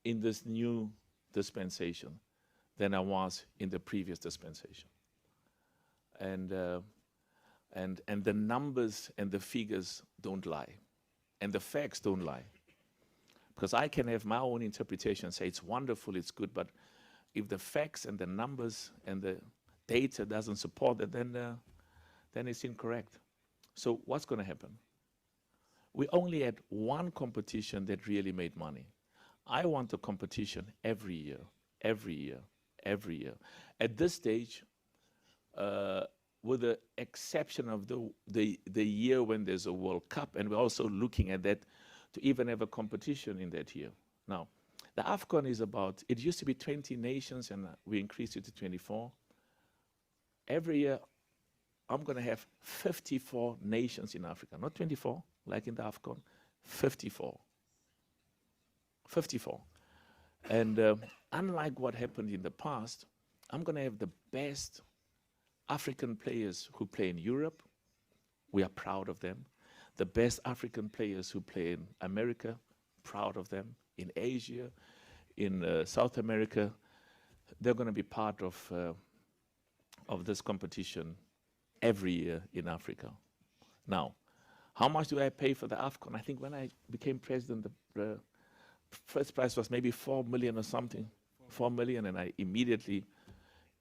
in this new dispensation than I was in the previous dispensation. And the numbers and the figures don't lie. And the facts don't lie. Because I can have my own interpretation and say it's wonderful, it's good, but if the facts and the numbers and the data doesn't support it, then it's incorrect. So what's going to happen? We only had one competition that really made money. I want a competition every year, every year, every year. At this stage, with the exception of the year when there's a World Cup, and we're also looking at that to even have a competition in that year. Now, the AFCON is about, it used to be 20 nations, and we increased it to 24. Every year, I'm going to have 54 nations in Africa, not 24, like in the AFCON, 54. 54. And unlike what happened in the past, I'm going to have the best African players who play in Europe. We are proud of them. The best African players who play in America, proud of them. In Asia, in South America, they're going to be part of this competition every year in Africa. Now, how much do I pay for the AFCON? I think when I became president, the first price was maybe 4 million or something, 4 million, and I immediately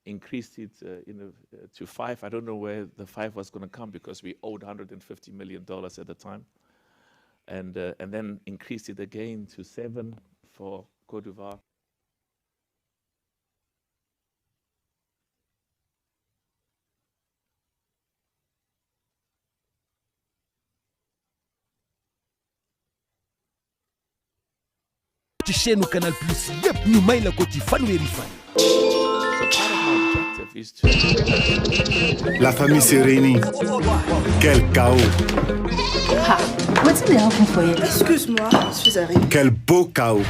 increased it to 5. I don't know where the 5 was going to come because we owed $150 million at the time, and then increased it again to 7 for Côte d'Ivoire. ci chaîne Canal Plus yépp ñu may la ko ci fanweeri fan. La famille s'est réunie. Quel chaos. Ah, Motsepe est mon foyer. Excuse-moi, je suis arrivée. Quel beau chaos.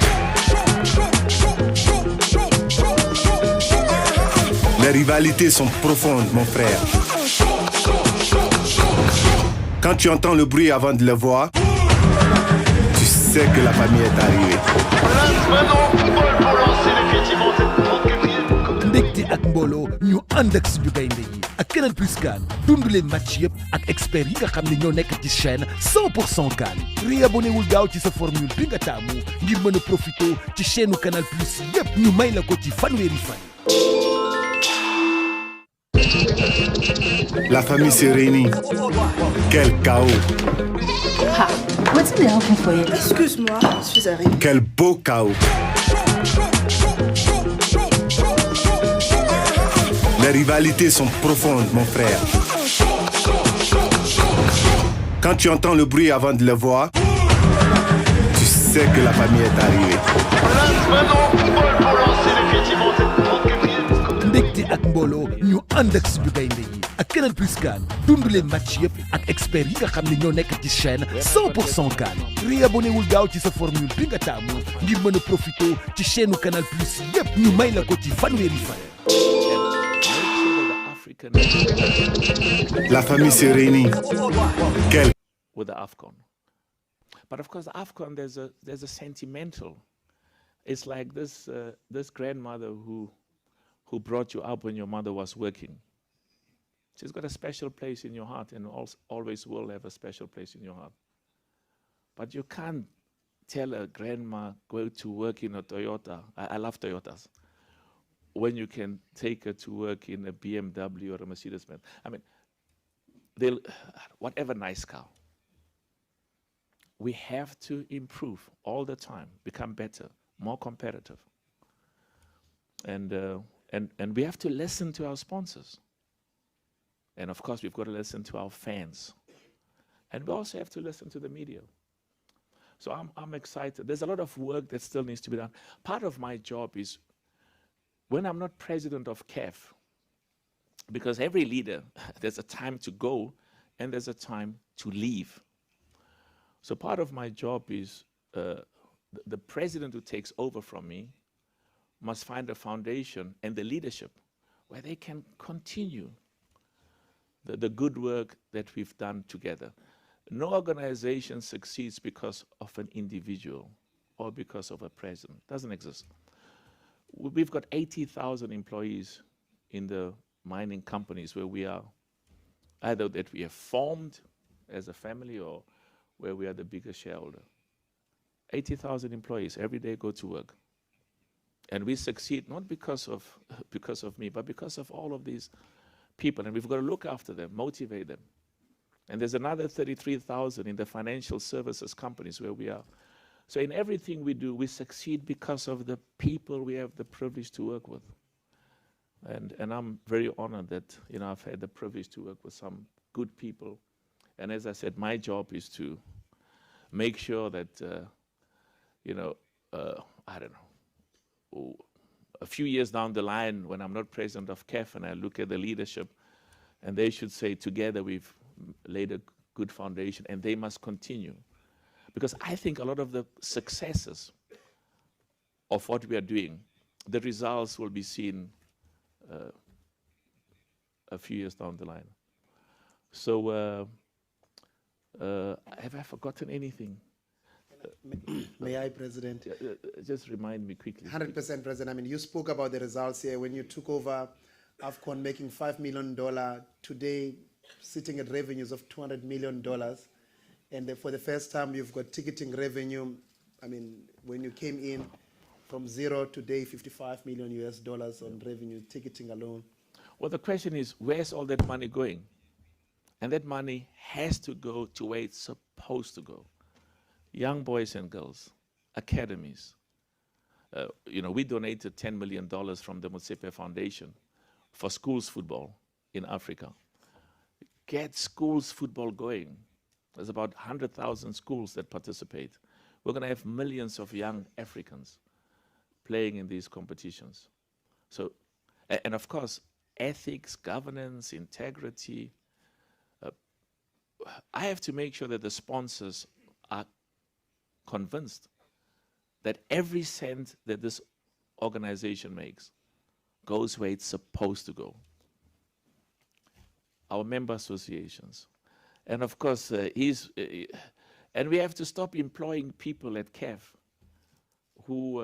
Les rivalités sont profondes, mon frère. Quand tu entends le bruit avant de le voir, tu sais que la famille est arrivée. Ndekte ak mbolo ñu ànd ak suñu gaynde yi ak Canal Plus CAN dund leen match yëpp ak expert yi nga xam ne ñoo nekk ci chaîne 100% CAN réabonné wul gaaw ci sa formule bi nga taamu ngir mën a profité ci chaîne Canal Plus yëpp ñu may la ko ci fanweeri fan. La famille s'est réunie. Quel chaos. Ah, Motsepe est mon foyer. Excuse-moi, je suis arrivée. Quel beau chaos. Les rivalités sont profondes, mon frère. Quand tu entends le bruit avant de le voir, tu sais que la famille est arrivée. Ndekte ak mbolo ñu ànd ak suñu gaynde yi ak Canal Plus CAN dund leen match yëpp ak expert yi nga xam ne ñoo nekk ci chaîne 100% CAN réabonné wul gaaw ci sa formule bi nga taamu ngir mën a profité ci chaîne Canal Plus yëpp ñu may la ko ci fanweeri fan. La famille s'est réunie. Quel with the AFCON. But of course, the AFCON, there's a sentimental. It's like this grandmother who brought you up when your mother was working. She's got a special place in your heart and always will have a special place in your heart. But you can't tell a grandma, go to work in a Toyota. I love Toyotas. When you can take her to work in a BMW or a Mercedes-Benz. I mean, whatever nice car. We have to improve all the time, become better, more competitive. And we have to listen to our sponsors. And of course, we've got to listen to our fans. And we also have to listen to the media. So I'm excited. There's a lot of work that still needs to be done. Part of my job is when I'm not president of CAF, because every leader, there's a time to go and there's a time to leave. So part of my job is the president who takes over from me must find a foundation and the leadership where they can continue the good work that we've done together. No organization succeeds because of an individual or because of a president. It doesn't exist. We've got 80,000 employees in the mining companies where we are, either that we have formed as a family or where we are the biggest shareholder. 80,000 employees every day go to work. And we succeed not because of me, but because of all of these people. And we've got to look after them, motivate them. And there's another 33,000 in the financial services companies where we are. So in everything we do, we succeed because of the people we have the privilege to work with. And I'm very honored that I've had the privilege to work with some good people. And as I said, my job is to make sure that, I don't know, a few years down the line when I'm not president of CAF and I look at the leadership and they should say, together we've laid a good foundation and they must continue. Because I think a lot of the successes of what we are doing, the results will be seen a few years down the line. So have I forgotten anything? May I, President? Just remind me quickly. 100%, President. I mean, you spoke about the results here when you took over AFCON, making $5 million. Today, sitting at revenues of $200 million. And for the first time, you've got ticketing revenue. I mean, when you came in from zero, today, $55 million US on revenue, ticketing alone. Well, the question is, where's all that money going? And that money has to go to where it's supposed to go. Young boys and girls, academies. We donated $10 million from the Motsepe Foundation for schools football in Africa. Get schools football going. There's about 100,000 schools that participate. We're going to have millions of young Africans playing in these competitions. So, and of course, ethics, governance, integrity. I have to make sure that the sponsors are convinced that every cent that this organization makes goes where it's supposed to go. Our member associations. And of course, and we have to stop employing people at CAF who,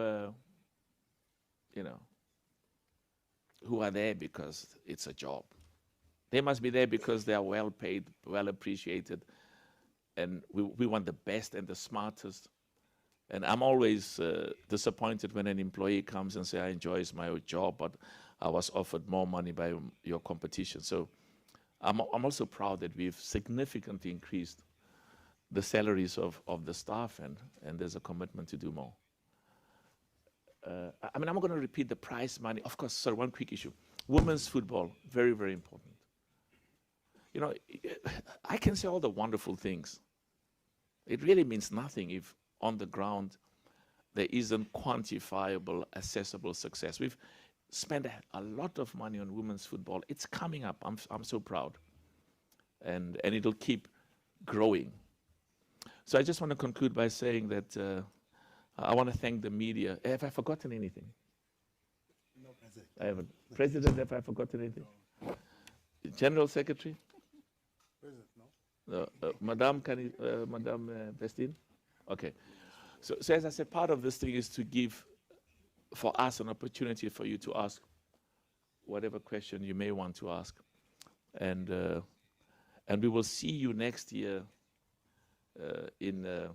who are there because it's a job. They must be there because they are well paid, well appreciated, and we want the best and the smartest. And I'm always disappointed when an employee comes and says, I enjoy my job, but I was offered more money by your competition. So I'm also proud that we've significantly increased the salaries of the staff, and there's a commitment to do more. I'm not going to repeat the prize money. Of course, sorry, one quick issue. Women's football, very, very important. I can say all the wonderful things. It really means nothing if on the ground there isn't quantifiable, accessible success. We've spent a lot of money on women's football. It's coming up. I'm so proud. And it'll keep growing. So I just want to conclude by saying that I want to thank the media. Have I forgotten anything? No, President. I haven't. President, have I forgotten anything? No. General Secretary? President, no. Madame Vestine? Okay. So as I said, part of this thing is to give for us an opportunity for you to ask whatever question you may want to ask. And we will see you next year in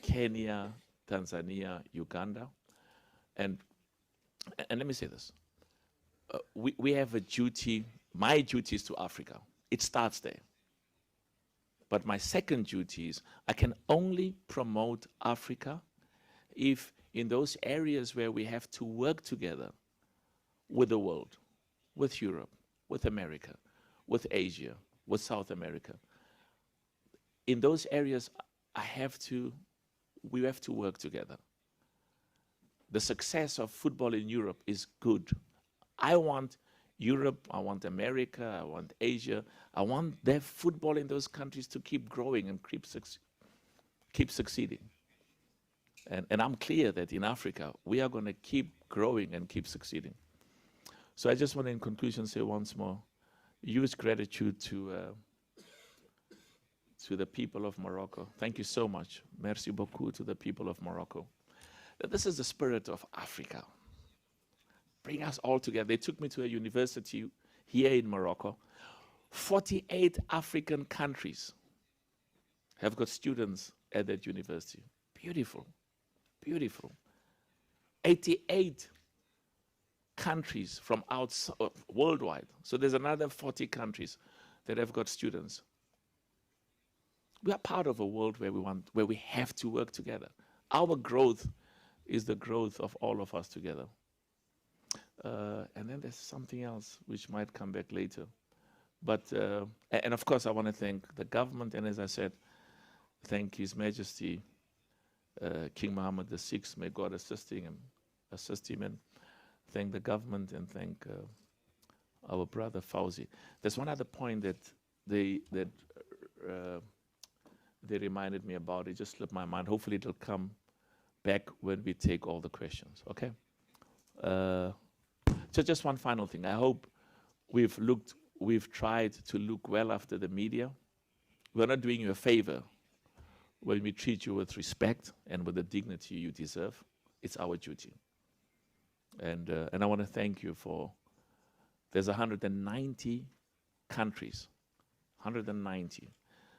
Kenya, Tanzania, Uganda. And let me say this. We have a duty. My duty is to Africa. It starts there. But my second duty is I can only promote Africa if in those areas where we have to work together with the world, with Europe, with America, with Asia, with South America, in those areas we have to work together. The success of football in Europe is good. I want Europe, I want America, I want Asia. I want their football in those countries to keep growing and keep succeeding. And I'm clear that in Africa, we are going to keep growing and keep succeeding. So I just want to, in conclusion, say once more, use gratitude to to the people of Morocco. Thank you so much. Merci beaucoup to the people of Morocco. This is the spirit of Africa. Bring us all together. They took me to a university here in Morocco. 48 African countries have got students at that university. Beautiful, beautiful. 88 countries from outside, worldwide. So there's another 40 countries that have got students. We are part of a world where we have to work together. Our growth is the growth of all of us together. And then there's something else which might come back later. But, and of course I want to thank the government, and as I said, thank His Majesty King Mohammed VI. May God assist him, and thank the government, and thank our brother Fauzi. There's one other point that they reminded me about. It just slipped my mind. Hopefully it'll come back when we take all the questions, okay? So just one final thing. I hope we've tried to look well after the media. We're not doing you a favor when we treat you with respect and with the dignity you deserve. It's our duty. And I want to thank you for, there's 190 countries, 190.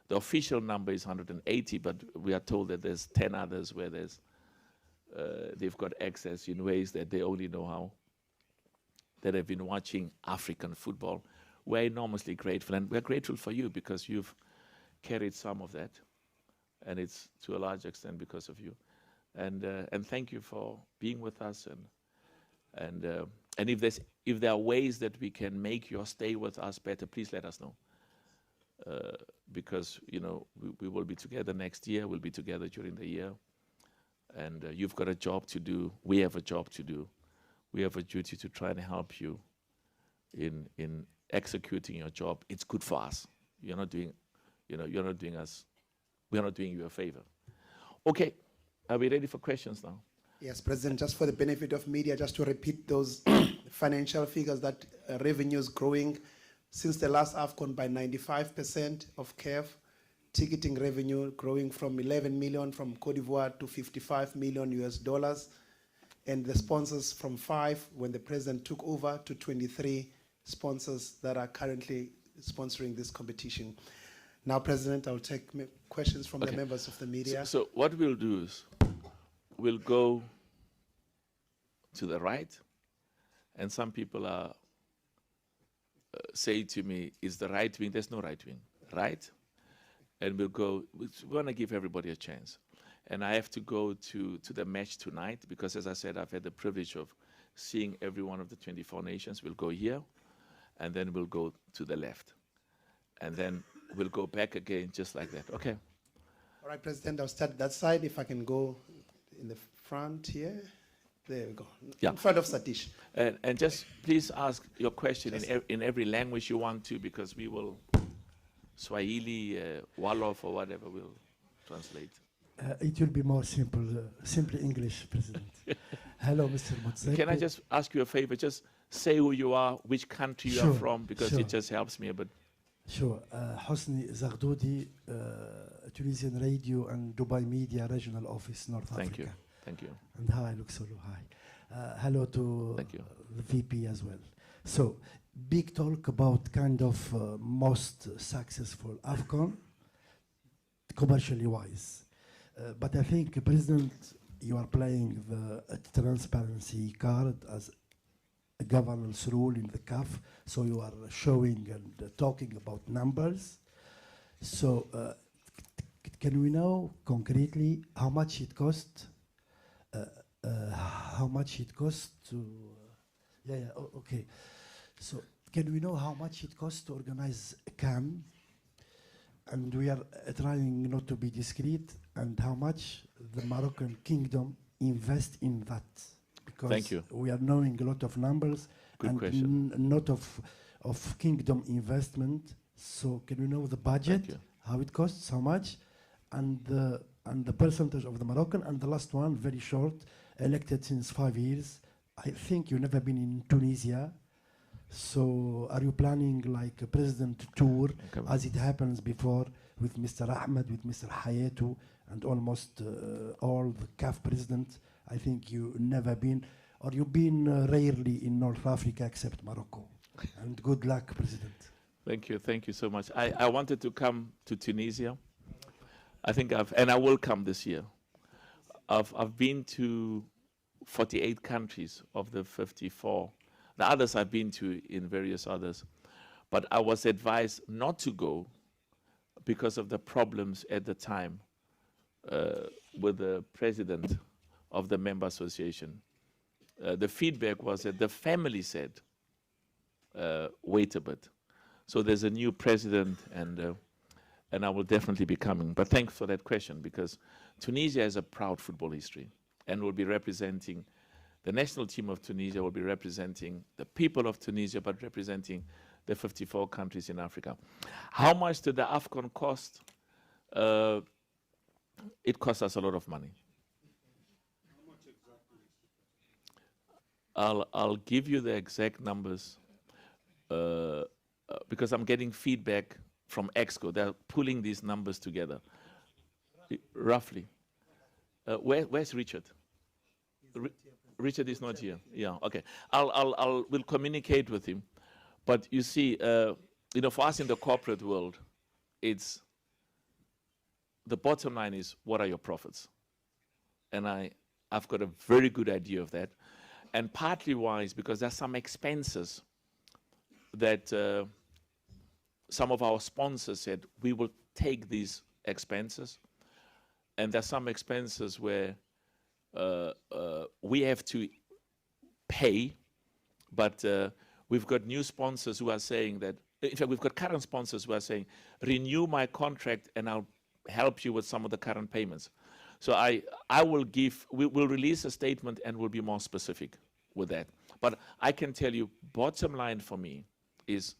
The official number is 180, but we are told that there's 10 others where they've got access in ways that they only know how, that have been watching African football. We're enormously grateful, and we're grateful for you because you've carried some of that, and it's to a large extent because of you. And thank you for being with us, and if there are ways that we can make your stay with us better, please let us know. Because we will be together next year, we'll be together during the year, and you've got a job to do, we have a job to do. We have a duty to try and help you in executing your job. It's good for us. You're not doing, you're not doing us, we're not doing you a favor. Okay, are we ready for questions now? Yes, President, just for the benefit of media, just to repeat those financial figures, that revenues growing since the last AFCON by 95% of CAF, ticketing revenue growing from 11 million from Cote d'Ivoire to 55 million US dollars, and the sponsors from 5 when the president took over to 23 sponsors that are currently sponsoring this competition. Now, President, I'll take questions from the members of the media. So what we'll do is we'll go to the right, and some people are say to me, is the right wing? There's no right wing, right? And we'll go, we want to give everybody a chance. And I have to go to the match tonight because, as I said, I've had the privilege of seeing every one of the 24 nations. We'll go here, and then we'll go to the left. And then we'll go back again just like that, okay? All right, President, I'll start that side. If I can go in the front here. There we go. Yeah. In front of Satish. And just please ask your question in every language you want to, because we will, Swahili, Wolof, or whatever, we'll translate. It will be more simple, simply English, President. Hello, Mr. Motsepe. Can I just ask you a favor? Just say who you are, which country you are from, because it just helps me a bit. Sure. Hosni Zardoudi, Tunisian Radio and Dubai Media Regional Office, North Africa. Thank you. Thank you. And hi, Luxolo, hi. Hello to the VP as well. So, big talk about kind of most successful AFCON, commercially wise. But I think, President, you are playing the transparency card as a governance rule in the CAF, so you are showing and talking about numbers. So, can we know concretely how much it cost? How much it costs to? Okay. So, can we know how much it costs to organize a CAM? And we are trying not to be discreet, and how much the Moroccan kingdom invest in that, because we are knowing a lot of numbers. Good and question. Not of kingdom investment. So can we know the budget, how it costs, how much, and the percentage of the Moroccan? And the last one, very short, elected since 5 years. I think you've never been in Tunisia. So are you planning like a president tour, as it happens before, with Mr. Ahmed, with Mr. Hayatou, and almost all the CAF presidents. I think you never been, or you've been rarely in North Africa except Morocco. And good luck, President. Thank you so much. I wanted to come to Tunisia. I think and I will come this year. I've been to 48 countries of the 54. The others I've been to in various others. But I was advised not to go because of the problems at the time with the president of the member association. The feedback was that the family said, wait a bit. So there's a new president, and I will definitely be coming. But thanks for that question, because Tunisia has a proud football history and will be representing, the national team of Tunisia will be representing the people of Tunisia, but representing the 54 countries in Africa. How much did the AFCON cost? It cost us a lot of money. How much exactly? I'll give you the exact numbers because I'm getting feedback from EXCO. They're pulling these numbers together. Roughly. Where's Richard? Richard is not here. Yeah, okay. We'll communicate with him. But you see, for us in the corporate world, it's the bottom line is, what are your profits? And I've got a very good idea of that. And partly why is because there's some expenses that some of our sponsors said, we will take these expenses. And there's some expenses where we have to pay, but we've got new sponsors who are saying that, in fact, we've got current sponsors who are saying, renew my contract and I'll help you with some of the current payments. So we'll release a statement and we'll be more specific with that. But I can tell you, bottom line for me is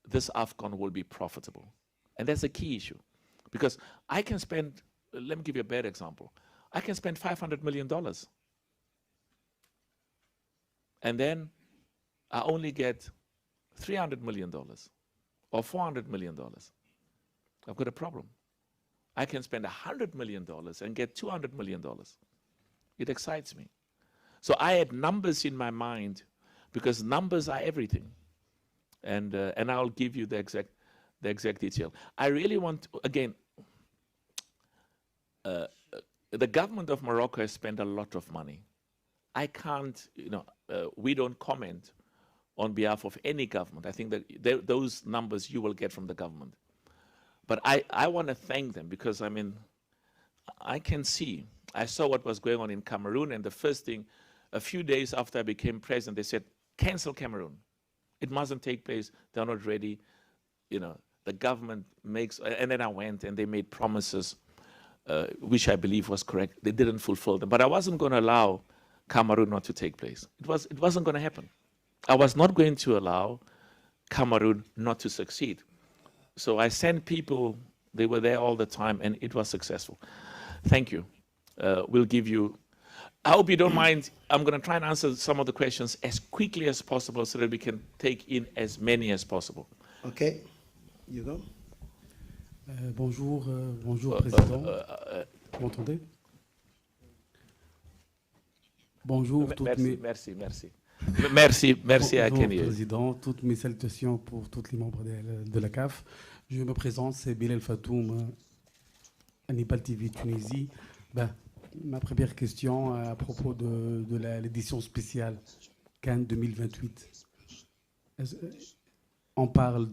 this AFCON will be profitable. And that's a key issue. Because I can spend, let me give you a bad example. I can spend $500 million. And then I only get $300 million or $400 million. I've got a problem. I can spend $100 million and get $200 million. It excites me. So I had numbers in my mind because numbers are everything. And I'll give you the exact detail. I really want to, again, the government of Morocco has spent a lot of money. I can't, we don't comment on behalf of any government. I think that those numbers you will get from the government. But I want to thank them because, I can see, I saw what was going on in Cameroon, and the first thing, a few days after I became president, they said, cancel Cameroon. It mustn't take place. They're not ready. The government makes, and then I went and they made promises, which I believe was correct. They didn't fulfill them. But I wasn't going to allow Cameroon not to take place. It wasn't going to happen. I was not going to allow Cameroon not to succeed. So I sent people, they were there all the time, and it was successful. Thank you. We'll give you, I hope you don't mind, I'm going to try and answer some of the questions as quickly as possible so that we can take in as many as possible. Okay, you go. Bonjour, Président. Vous m'entendez? Bonjour, merci. Merci à Kenny. Président, toutes mes salutations pour tous les membres de la CAF. Je me présente, c'est Bilal Fatoum, Hannibal TV Tunisie. Ma première question à propos de l'édition spéciale Cannes 2028. On parle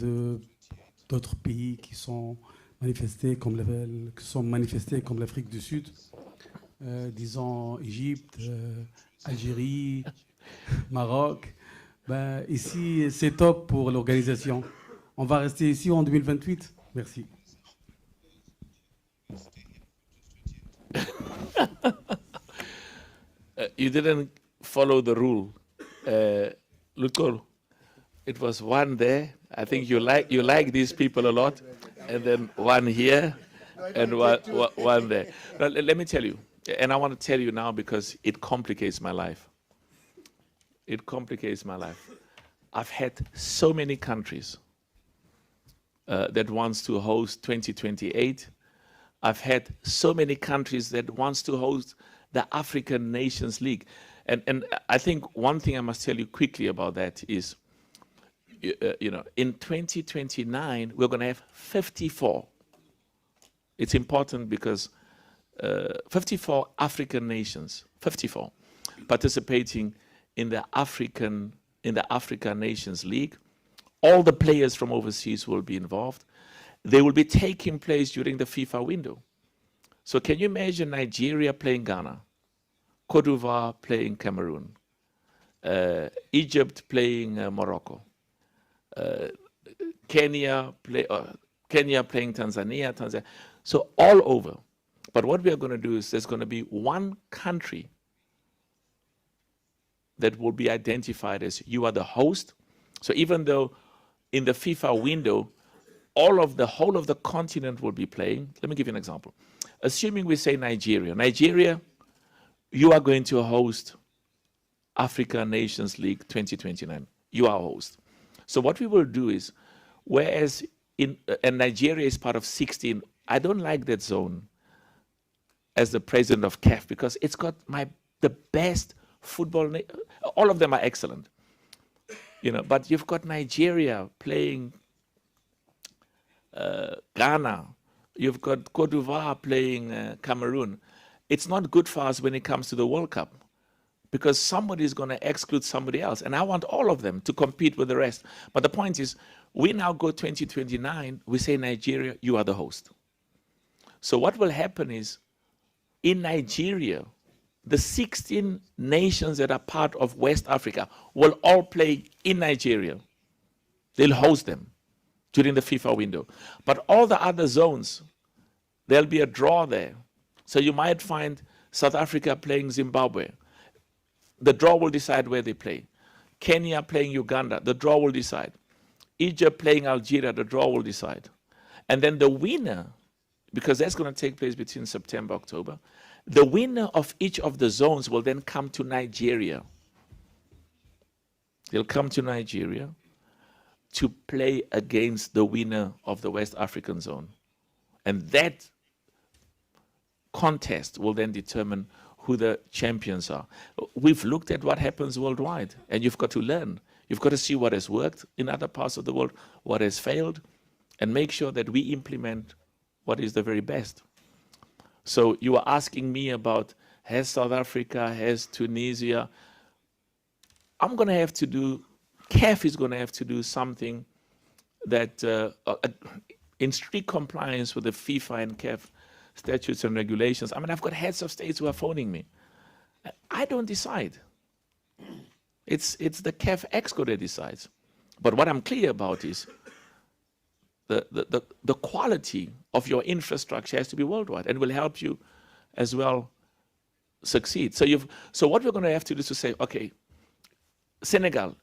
d'autres pays qui sont manifestés comme l'Afrique du Sud, disons Égypte, Algérie, Maroc. Ici, c'est top pour l'organisation. On va rester ici en 2028. Merci. You didn't follow the rule. Lutko, it was one there. I think you like these people a lot, and then one here, and one there. Now, let me tell you, and I want to tell you now because it complicates my life. It complicates my life. I've had so many countries that wants to host 2028. I've had so many countries that wants to host the African Nations League. And I think one thing I must tell you quickly about that is, in 2029, we're going to have 54. It's important because 54 African nations, 54, participating in the African Nations League. All the players from overseas will be involved. They will be taking place during the FIFA window. So can you imagine Nigeria playing Ghana, Cote d'Ivoire playing Cameroon, Egypt playing Morocco, Kenya playing Tanzania. So all over. But what we are going to do is there's going to be one country that will be identified as you are the host. So even though in the FIFA window, the whole of the continent will be playing. Let me give you an example. Assuming we say Nigeria. Nigeria, you are going to host Africa Nations League 2029. You are a host. So what we will do is, whereas and Nigeria is part of 16, I don't like that zone as the president of CAF because it's got the best football. All of them are excellent, but you've got Nigeria playing Ghana. You've got Cote d'Ivoire playing Cameroon. It's not good for us when it comes to the World Cup because somebody is going to exclude somebody else. And I want all of them to compete with the rest. But the point is, we now go 2029, we say, Nigeria, you are the host. So what will happen is, in Nigeria, the 16 nations that are part of West Africa will all play in Nigeria. They'll host them during the FIFA window. But all the other zones, there'll be a draw there. So you might find South Africa playing Zimbabwe. The draw will decide where they play. Kenya playing Uganda. The draw will decide. Egypt playing Algeria. The draw will decide. And then the winner, because that's going to take place between September, October, the winner of each of the zones will then come to Nigeria. They'll come to Nigeria to play against the winner of the West African zone. And that contest will then determine who the champions are. We've looked at what happens worldwide, and you've got to learn. You've got to see what has worked in other parts of the world, what has failed, and make sure that we implement what is the very best. So you were asking me about, has South Africa, has Tunisia? I'm going to have to do, CAF is going to have to do something that, in strict compliance with the FIFA and CAF statutes and regulations. I mean, I've got heads of states who are phoning me. I don't decide. It's the CAF ExCo that decides. But what I'm clear about is the quality of your infrastructure has to be worldwide and will help you as well succeed. So what we're going to have to do is to say, okay, Senegal,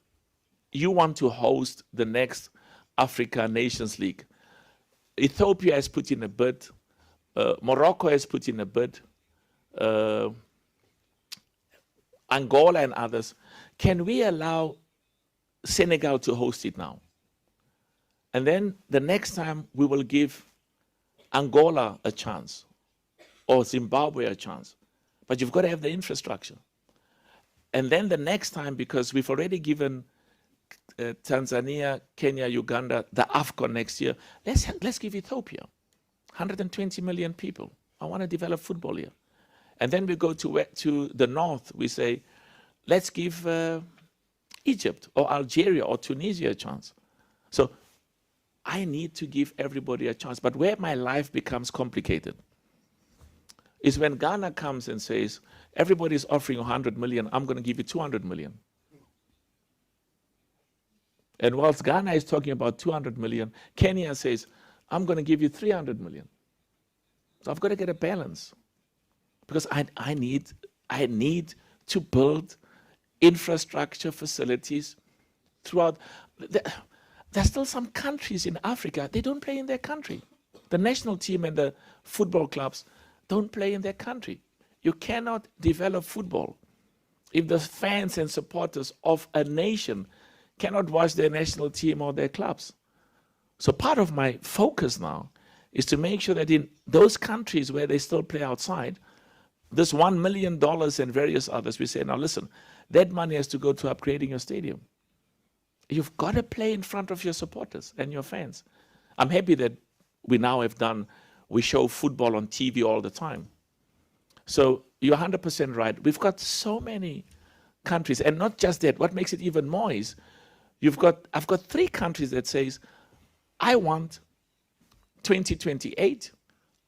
you want to host the next Africa Nations League. Ethiopia has put in a bid. Morocco has put in a bid. Angola and others. Can we allow Senegal to host it now? And then the next time we will give Angola a chance or Zimbabwe a chance. But you've got to have the infrastructure. And then the next time, because we've already given Tanzania, Kenya, Uganda the AFCON next year, let's give Ethiopia. 120 million people. I want to develop football here. And then we go to the north. We say, let's give Egypt or Algeria or Tunisia a chance. So I need to give everybody a chance. But where my life becomes complicated is when Ghana comes and says, everybody's offering 100 million, I'm going to give you 200 million. And whilst Ghana is talking about 200 million, Kenya says, I'm going to give you 300 million. So I've got to get a balance. Because I need to build infrastructure facilities throughout. There's still some countries in Africa, they don't play in their country. The national team and the football clubs don't play in their country. You cannot develop football if the fans and supporters of a nation cannot watch their national team or their clubs. So part of my focus now is to make sure that in those countries where they still play outside, this $1 million and various others, we say, now listen, that money has to go to upgrading your stadium. You've got to play in front of your supporters and your fans. I'm happy that we now have done, we show football on TV all the time. So you're 100% right. We've got so many countries, and not just that, what makes it even more is, I've got 3 countries that says, I want 2028,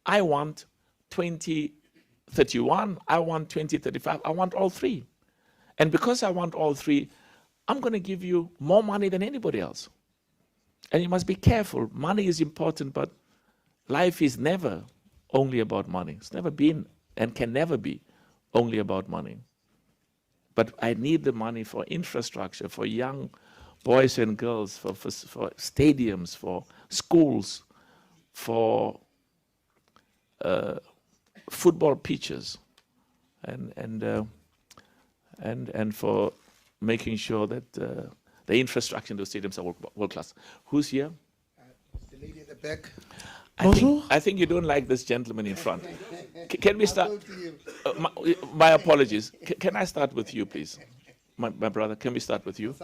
I want 2031, I want 2035, I want all 3. And because I want all 3, I'm going to give you more money than anybody else. And you must be careful. Money is important, but life is never only about money. It's never been and can never be only about money. But I need the money for infrastructure, for young boys and girls, for stadiums, for schools, for football pitches, and for making sure that the infrastructure in those stadiums are world class. Who's here? The lady in the back. I think you don't like this gentleman in front. Can we start? My apologies. Can I start with you, please? My brother, can we start with you?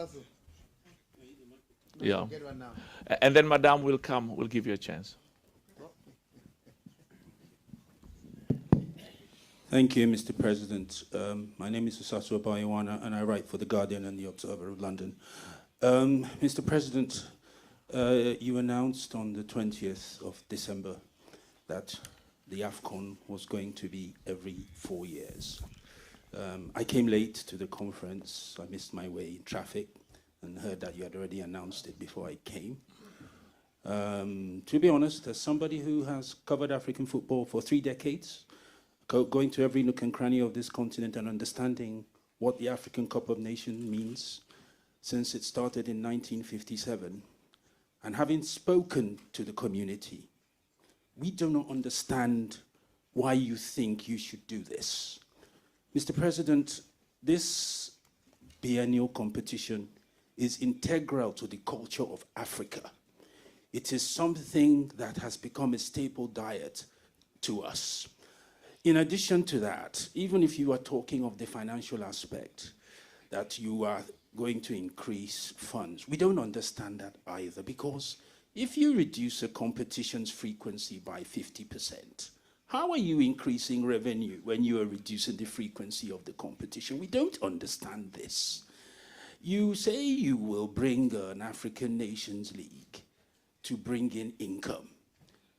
Yeah. And then Madame will come, we'll give you a chance. Thank you, Mr. President. My name is Usasu Abayawana, and I write for The Guardian and The Observer of London. Mr. President, you announced on the 20th of December that the AFCON was going to be every 4 years. I came late to the conference. I missed my way in traffic and heard that you had already announced it before I came. To be honest, as somebody who has covered African football for 3 decades, going to every nook and cranny of this continent and understanding what the African Cup of Nations means since it started in 1957, and having spoken to the community, we do not understand why you think you should do this. Mr. President, this biennial competition is integral to the culture of Africa. It is something that has become a staple diet to us. In addition to that, even if you are talking of the financial aspect, that you are going to increase funds, we don't understand that either, because if you reduce a competition's frequency by 50%, how are you increasing revenue when you are reducing the frequency of the competition? We don't understand this. You say you will bring an African Nations League to bring in income,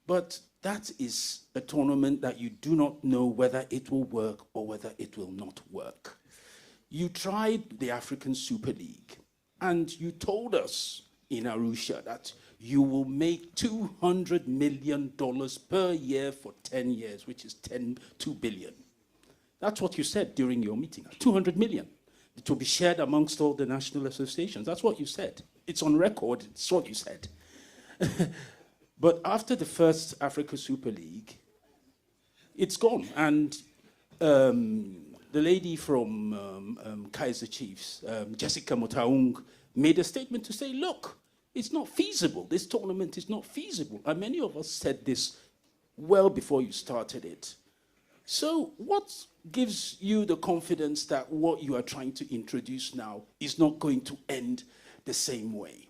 but that is a tournament that you do not know whether it will work or whether it will not work. You tried the African Super League, and you told us in Arusha that you will make $200 million per year for 10 years, which is 2 billion. That's what you said during your meeting, 200 million. It will be shared amongst all the national associations. That's what you said. It's on record, it's what you said. But after the first Africa Super League, it's gone. And the lady from Kaiser Chiefs, Jessica Motaung, made a statement to say, look, it's not feasible. This tournament is not feasible. And many of us said this well before you started it. So what gives you the confidence that what you are trying to introduce now is not going to end the same way?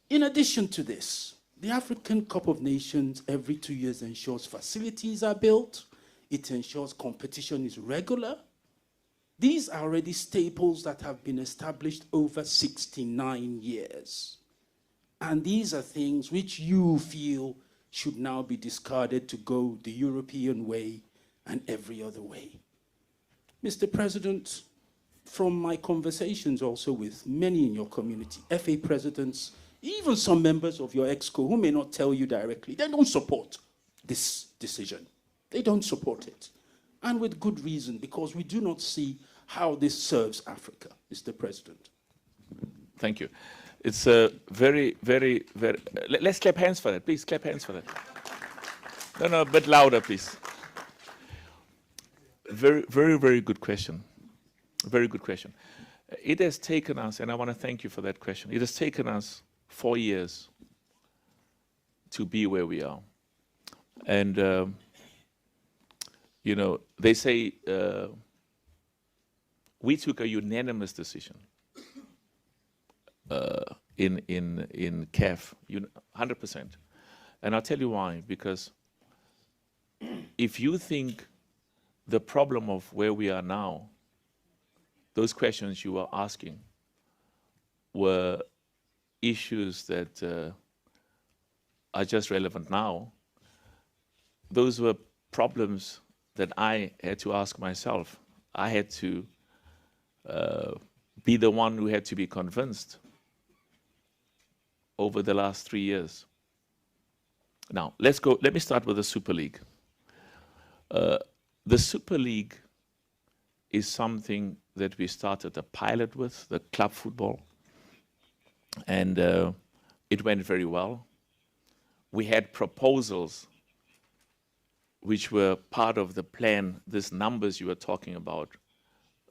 In addition to this, the African Cup of Nations every 2 years ensures facilities are built. It ensures competition is regular. These are already staples that have been established over 69 years. And these are things which you feel should now be discarded to go the European way and every other way. Mr. President, from my conversations also with many in your community, FA presidents, even some members of your EXCO who may not tell you directly, they don't support this decision. They don't support it. And with good reason, because we do not see how this serves Africa, Mr. President. Thank you. It's a very, very, very... Let's clap hands for that. Please clap hands for that. No, a bit louder, please. Very, very, very good question. Very good question. It has taken us, and I want to thank you for that question, it has taken us 4 years to be where we are. And, you know, they say we took a unanimous decision in CAF, 100%. And I'll tell you why, because if you think the problem of where we are now, those questions you were asking were issues that are just relevant now, those were problems that I had to ask myself. I had to be the one who had to be convinced over the last 3 years. Now, let me start with the Super League. The Super League is something that we started a pilot with, the club football, and it went very well. We had proposals which were part of the plan, these numbers you were talking about.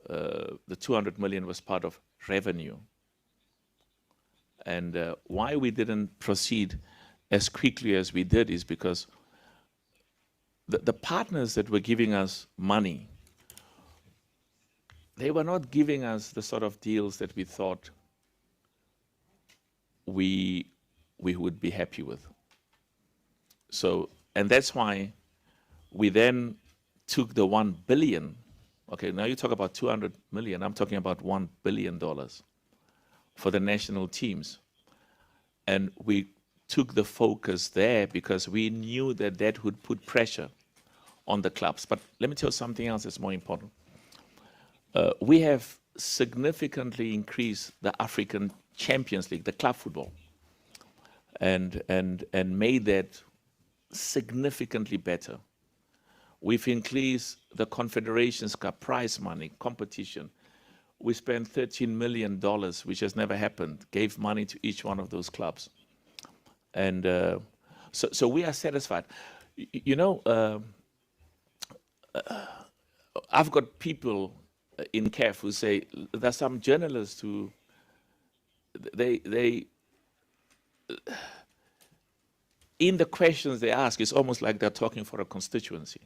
The 200 million was part of revenue. And why we didn't proceed as quickly as we did is because the partners that were giving us money, they were not giving us the sort of deals that we thought we would be happy with. So, and that's why we then took the 1 billion. Okay, now you talk about 200 million, I'm talking about $1 billion for the national teams. And we took the focus there because we knew that that would put pressure on the clubs. But let me tell you something else that's more important. We have significantly increased the African Champions League, the club football, and made that significantly better. We've increased the Confederations Cup prize money, competition. We spent $13 million, which has never happened, gave money to each one of those clubs. And so we are satisfied. You know, I've got people in CAF who say, there's some journalists who, they in the questions they ask, it's almost like they're talking for a constituency.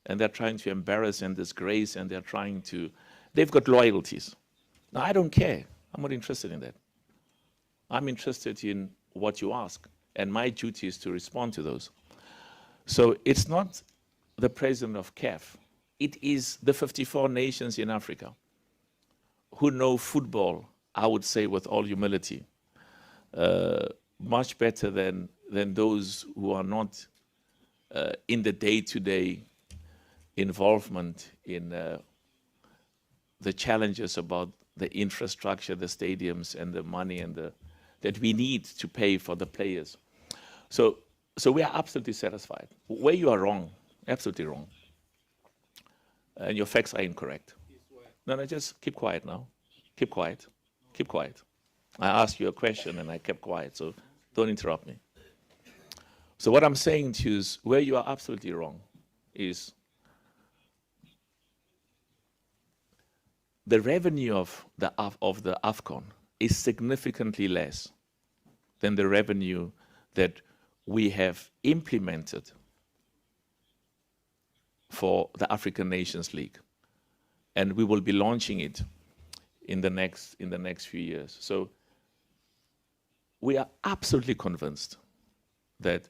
And they're trying to embarrass and disgrace, and they're trying to, they've got loyalties. Now, I don't care. I'm not interested in that. I'm interested in what you ask, and my duty is to respond to those. So it's not the president of CAF. It is the 54 nations in Africa who know football, I would say with all humility, much better than those who are not in the day-to-day involvement in the challenges about the infrastructure, the stadiums, and the money and that we need to pay for the players. So we are absolutely satisfied. Where you are wrong, absolutely wrong. And your facts are incorrect. No, just keep quiet now. Keep quiet. Keep quiet. I asked you a question and I kept quiet, so don't interrupt me. So what I'm saying to you is, where you are absolutely wrong is the revenue of the AFCON is significantly less than the revenue that we have implemented for the African Nations League. And we will be launching it in the next few years. So we are absolutely convinced that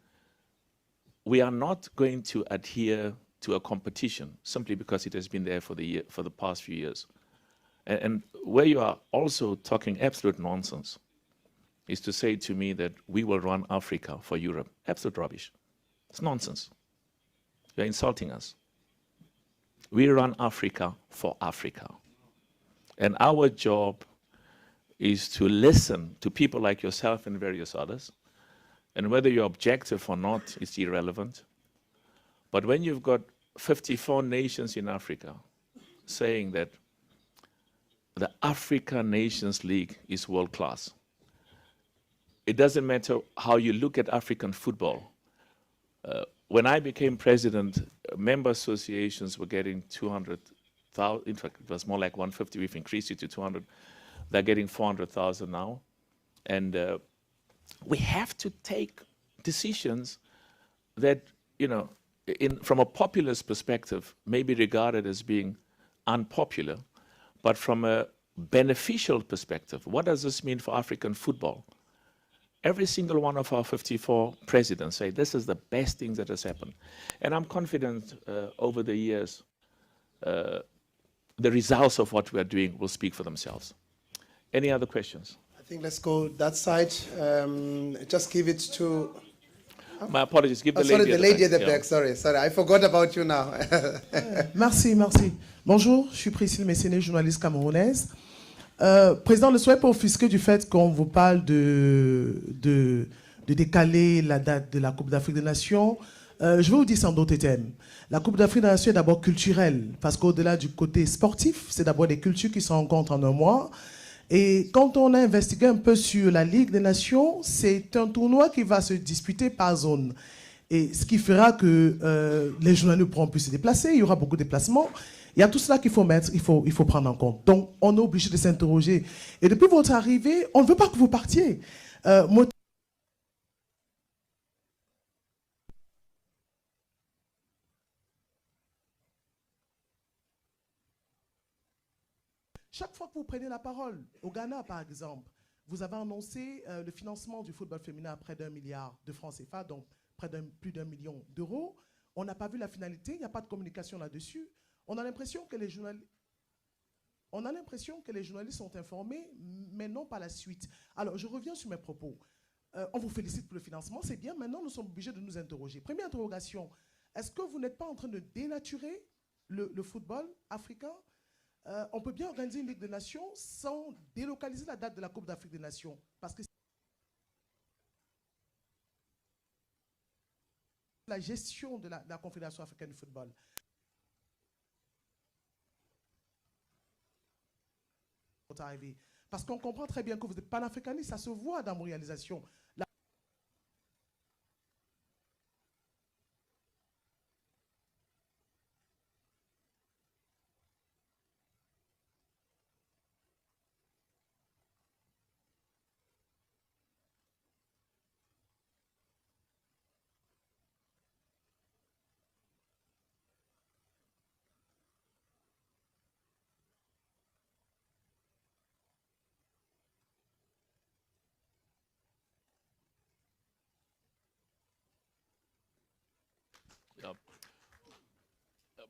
we are not going to adhere to a competition simply because it has been there for the past few years. And where you are also talking absolute nonsense is to say to me that we will run Africa for Europe. Absolute rubbish. It's nonsense. You're insulting us. We run Africa for Africa. And our job is to listen to people like yourself and various others. And whether you're objective or not is irrelevant. But when you've got 54 nations in Africa saying that the African Nations League is world class, it doesn't matter how you look at African football. When I became president, member associations were getting 200,000. In fact, it was more like 150. We've increased it to 200. They're getting 400,000 now. And we have to take decisions that, from a populist perspective, may be regarded as being unpopular, but from a beneficial perspective, what does this mean for African football? Every single one of our 54 presidents say this is the best thing that has happened. And I'm confident over the years, the results of what we're doing will speak for themselves. Any other questions? I think let's go that side. Just give it to... My apologies, give the lady sorry, the lady at the back. back. Sorry, I forgot about you now. Merci. Bonjour, je suis Priscille Messéné, journaliste camerounaise. Président, ne soyez pas offusqué du fait qu'on vous parle de décaler la date de la Coupe d'Afrique des Nations. Je vais vous dire sans d'autres thèmes. La Coupe d'Afrique des Nations est d'abord culturelle, parce qu'au-delà du côté sportif, c'est d'abord des cultures qui se rencontrent en un mois. Et quand on a investigué un peu sur la Ligue des Nations, c'est un tournoi qui va se disputer par zone. Et ce qui fera que les journalistes ne pourront plus se déplacer, il y aura beaucoup de déplacements. Il y a tout cela qu'il faut mettre, il faut prendre en compte. Donc, on est obligé de s'interroger. Et depuis votre arrivée, on ne veut pas que vous partiez. Chaque fois que vous prenez la parole, au Ghana par exemple, vous avez annoncé le financement du football féminin à près d'1 milliard de francs CFA, donc plus d'1 million d'euros. On n'a pas vu la finalité, il n'y a pas de communication là-dessus. On a l'impression que les journalistes sont informés, mais non pas la suite. Alors, je reviens sur mes propos. On vous félicite pour le financement, c'est bien. Maintenant, nous sommes obligés de nous interroger. Première interrogation, est-ce que vous n'êtes pas en train de dénaturer le football africain? On peut bien organiser une Ligue des Nations sans délocaliser la date de la Coupe d'Afrique des Nations. Parce que la gestion de la Confédération africaine de football. Parce qu'on comprend très bien que vous êtes panafricaniste, ça se voit dans vos réalisations.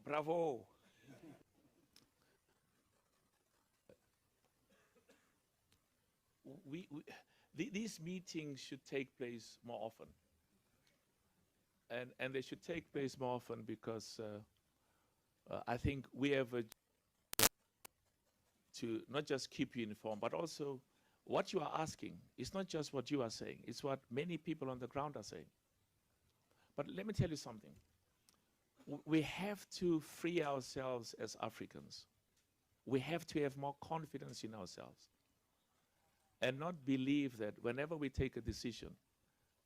Bravo. These meetings should take place more often. And they should take place more often because I think we have to not just keep you informed, but also what you are asking. It's not just what you are saying. It's what many people on the ground are saying. But let me tell you something. We have to free ourselves as Africans. We have to have more confidence in ourselves and not believe that whenever we take a decision,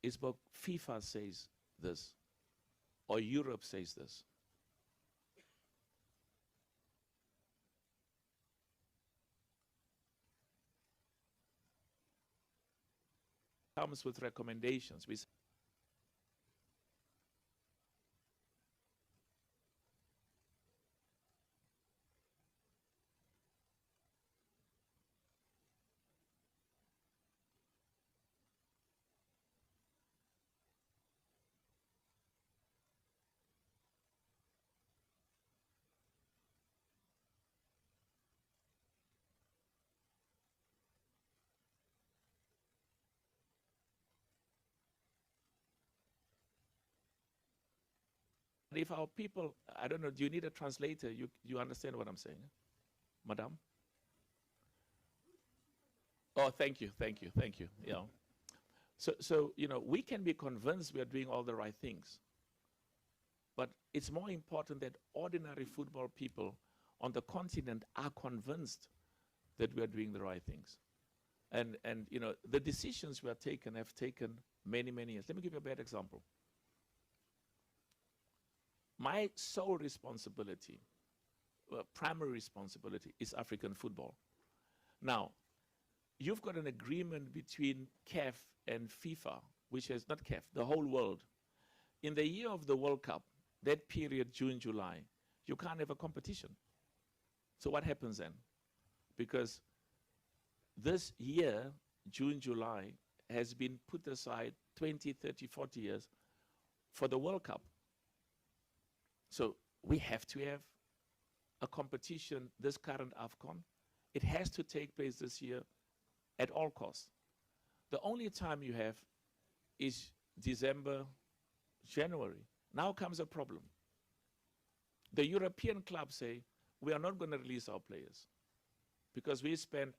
it's what FIFA says this or Europe says this. Comes with recommendations. If our people, I don't know, do you need a translator? You understand what I'm saying? Madam? Oh, thank you. Yeah. So we can be convinced we are doing all the right things. But it's more important that ordinary football people on the continent are convinced that we are doing the right things. And the decisions we have taken many, many years. Let me give you a bad example. My sole responsibility, primary responsibility, is African football. Now, you've got an agreement between CAF and FIFA which is not CAF, the whole world. In the year of the World Cup, that period, June, July, you can't have a competition. So what happens then? Because this year, June, July, has been put aside 20, 30, 40 years for the World Cup. So we have to have a competition, this current AFCON. It has to take place this year at all costs. The only time you have is December, January. Now comes a problem. The European clubs say, we are not going to release our players because we spend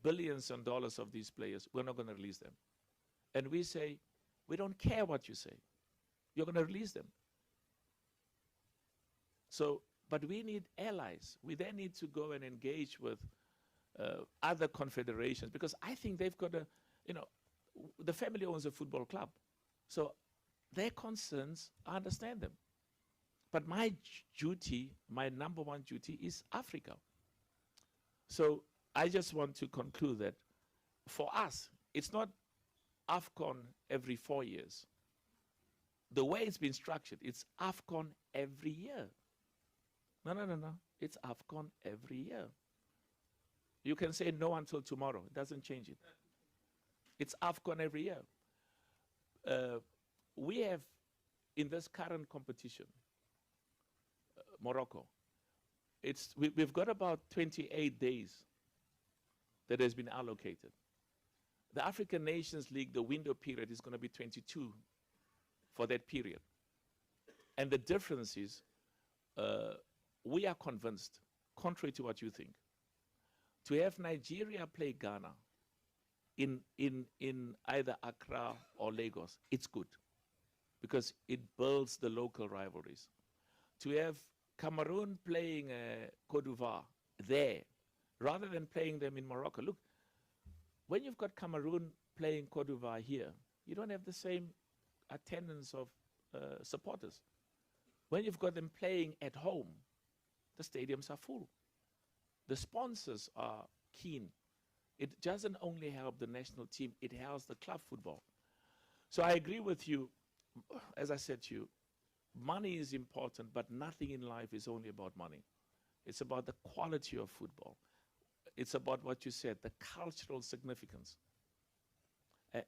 billions of dollars of these players. We're not going to release them. And we say, we don't care what you say. You're going to release them. So, but we need allies. We then need to go and engage with other confederations because I think they've got a, the family owns a football club. So their concerns, I understand them. But my duty, my number one duty is Africa. So I just want to conclude that for us, it's not AFCON every 4 years. The way it's been structured, it's AFCON every year. No. It's AFCON every year. You can say no until tomorrow. It doesn't change it. It's AFCON every year. We have, in this current competition, Morocco, we've got about 28 days that has been allocated. The African Nations League, the window period is going to be 22 for that period. And the difference is, we are convinced, contrary to what you think, to have Nigeria play Ghana in either Accra or Lagos, it's good because it builds the local rivalries. To have Cameroon playing Côte d'Ivoire there, rather than playing them in Morocco. Look, when you've got Cameroon playing Côte d'Ivoire here, you don't have the same attendance of supporters. When you've got them playing at home, the stadiums are full. The sponsors are keen. It doesn't only help the national team, it helps the club football. So I agree with you. As I said to you, money is important, but nothing in life is only about money. It's about the quality of football. It's about what you said, the cultural significance.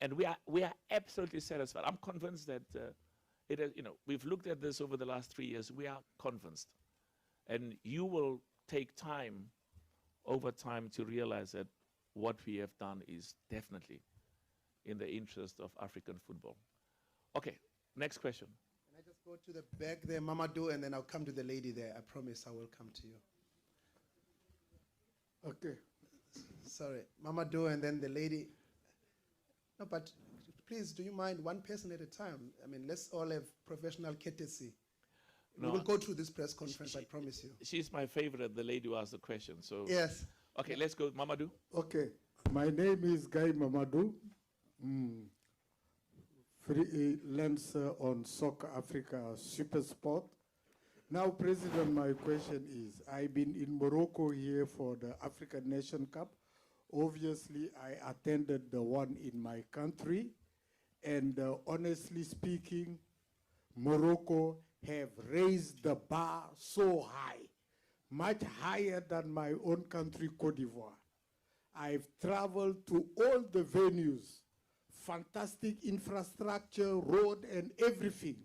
And we are absolutely satisfied. I'm convinced that we've looked at this over the last 3 years. We are convinced. And you will take time, over time, to realize that what we have done is definitely in the interest of African football. Okay, next question. Can I just go to the back there, Mamadou, and then I'll come to the lady there. I promise I will come to you. Okay. Sorry, Mamadou, and then the lady. No, but please, do you mind one person at a time? I mean, let's all have professional courtesy. No, we will go through this press conference, I promise you. She's my favorite, the lady who asked the question. So yes. Okay, let's go. Mamadou. Okay. My name is Guy Mamadou. Freelancer on Soccer Africa Super Sport. Now, President, my question is, I've been in Morocco here for the African Nation Cup. Obviously, I attended the one in my country. And honestly speaking, Morocco have raised the bar so high, much higher than my own country, Côte d'Ivoire. I've traveled to all the venues, fantastic infrastructure, road, and everything.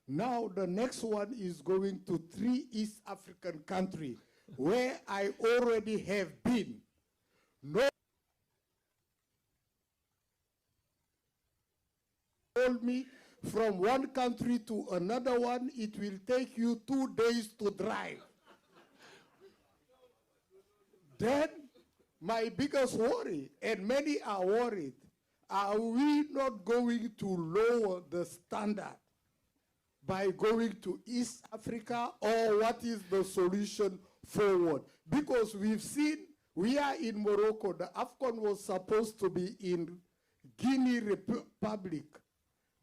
Now the next one is going to 3 East African countries where I already have been. No told me from one country to another one, it will take you 2 days to drive. Then my biggest worry, and many are worried, are we not going to lower the standard by going to East Africa, or what is the solution forward? Because we've seen, we are in Morocco, the AFCON was supposed to be in Guinea Republic.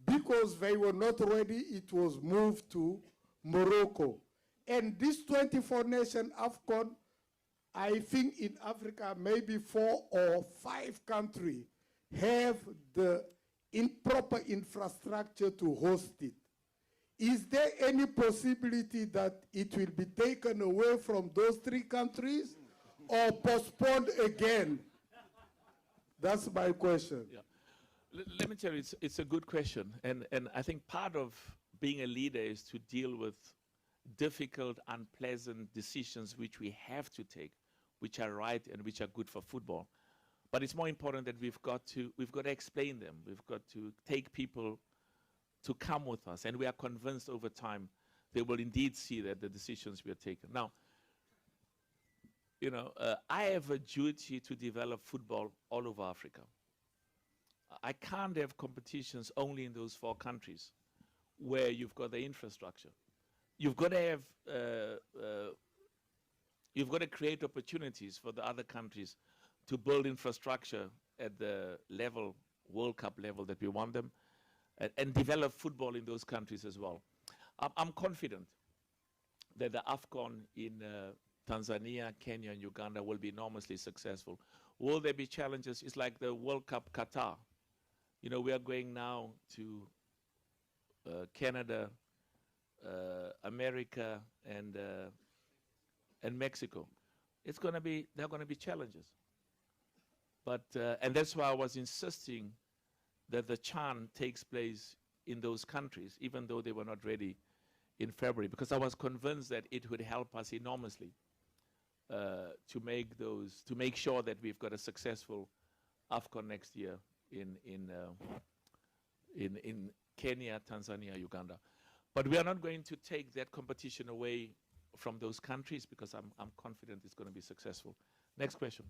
Because they were not ready, it was moved to Morocco. And this 24-nation AFCON, I think in Africa, maybe 4 or 5 countries have the in proper infrastructure to host it. Is there any possibility that it will be taken away from those 3 countries or postponed again? That's my question. Yeah. Let me tell you, it's a good question. And I think part of being a leader is to deal with difficult, unpleasant decisions which we have to take, which are right and which are good for football. But it's more important that we've got to explain them. We've got to take people to come with us. And we are convinced over time they will indeed see that the decisions we are taking. Now, you know, I have a duty to develop football all over Africa. I can't have competitions only in those 4 countries where you've got the infrastructure. You've got to have, you've got to create opportunities for the other countries to build infrastructure at the level, World Cup level that we want them, and develop football in those countries as well. I'm confident that the AFCON in Tanzania, Kenya, and Uganda will be enormously successful. Will there be challenges? It's like the World Cup Qatar. You know, we are going now to Canada, America, and Mexico. It's going to be, there are going to be challenges. But, and that's why I was insisting that the CHAN takes place in those countries, even though they were not ready in February, because I was convinced that it would help us enormously to make sure that we've got a successful AFCON next year in Kenya, Tanzania, Uganda. But we are not going to take that competition away from those countries because I'm confident it's going to be successful. Next question.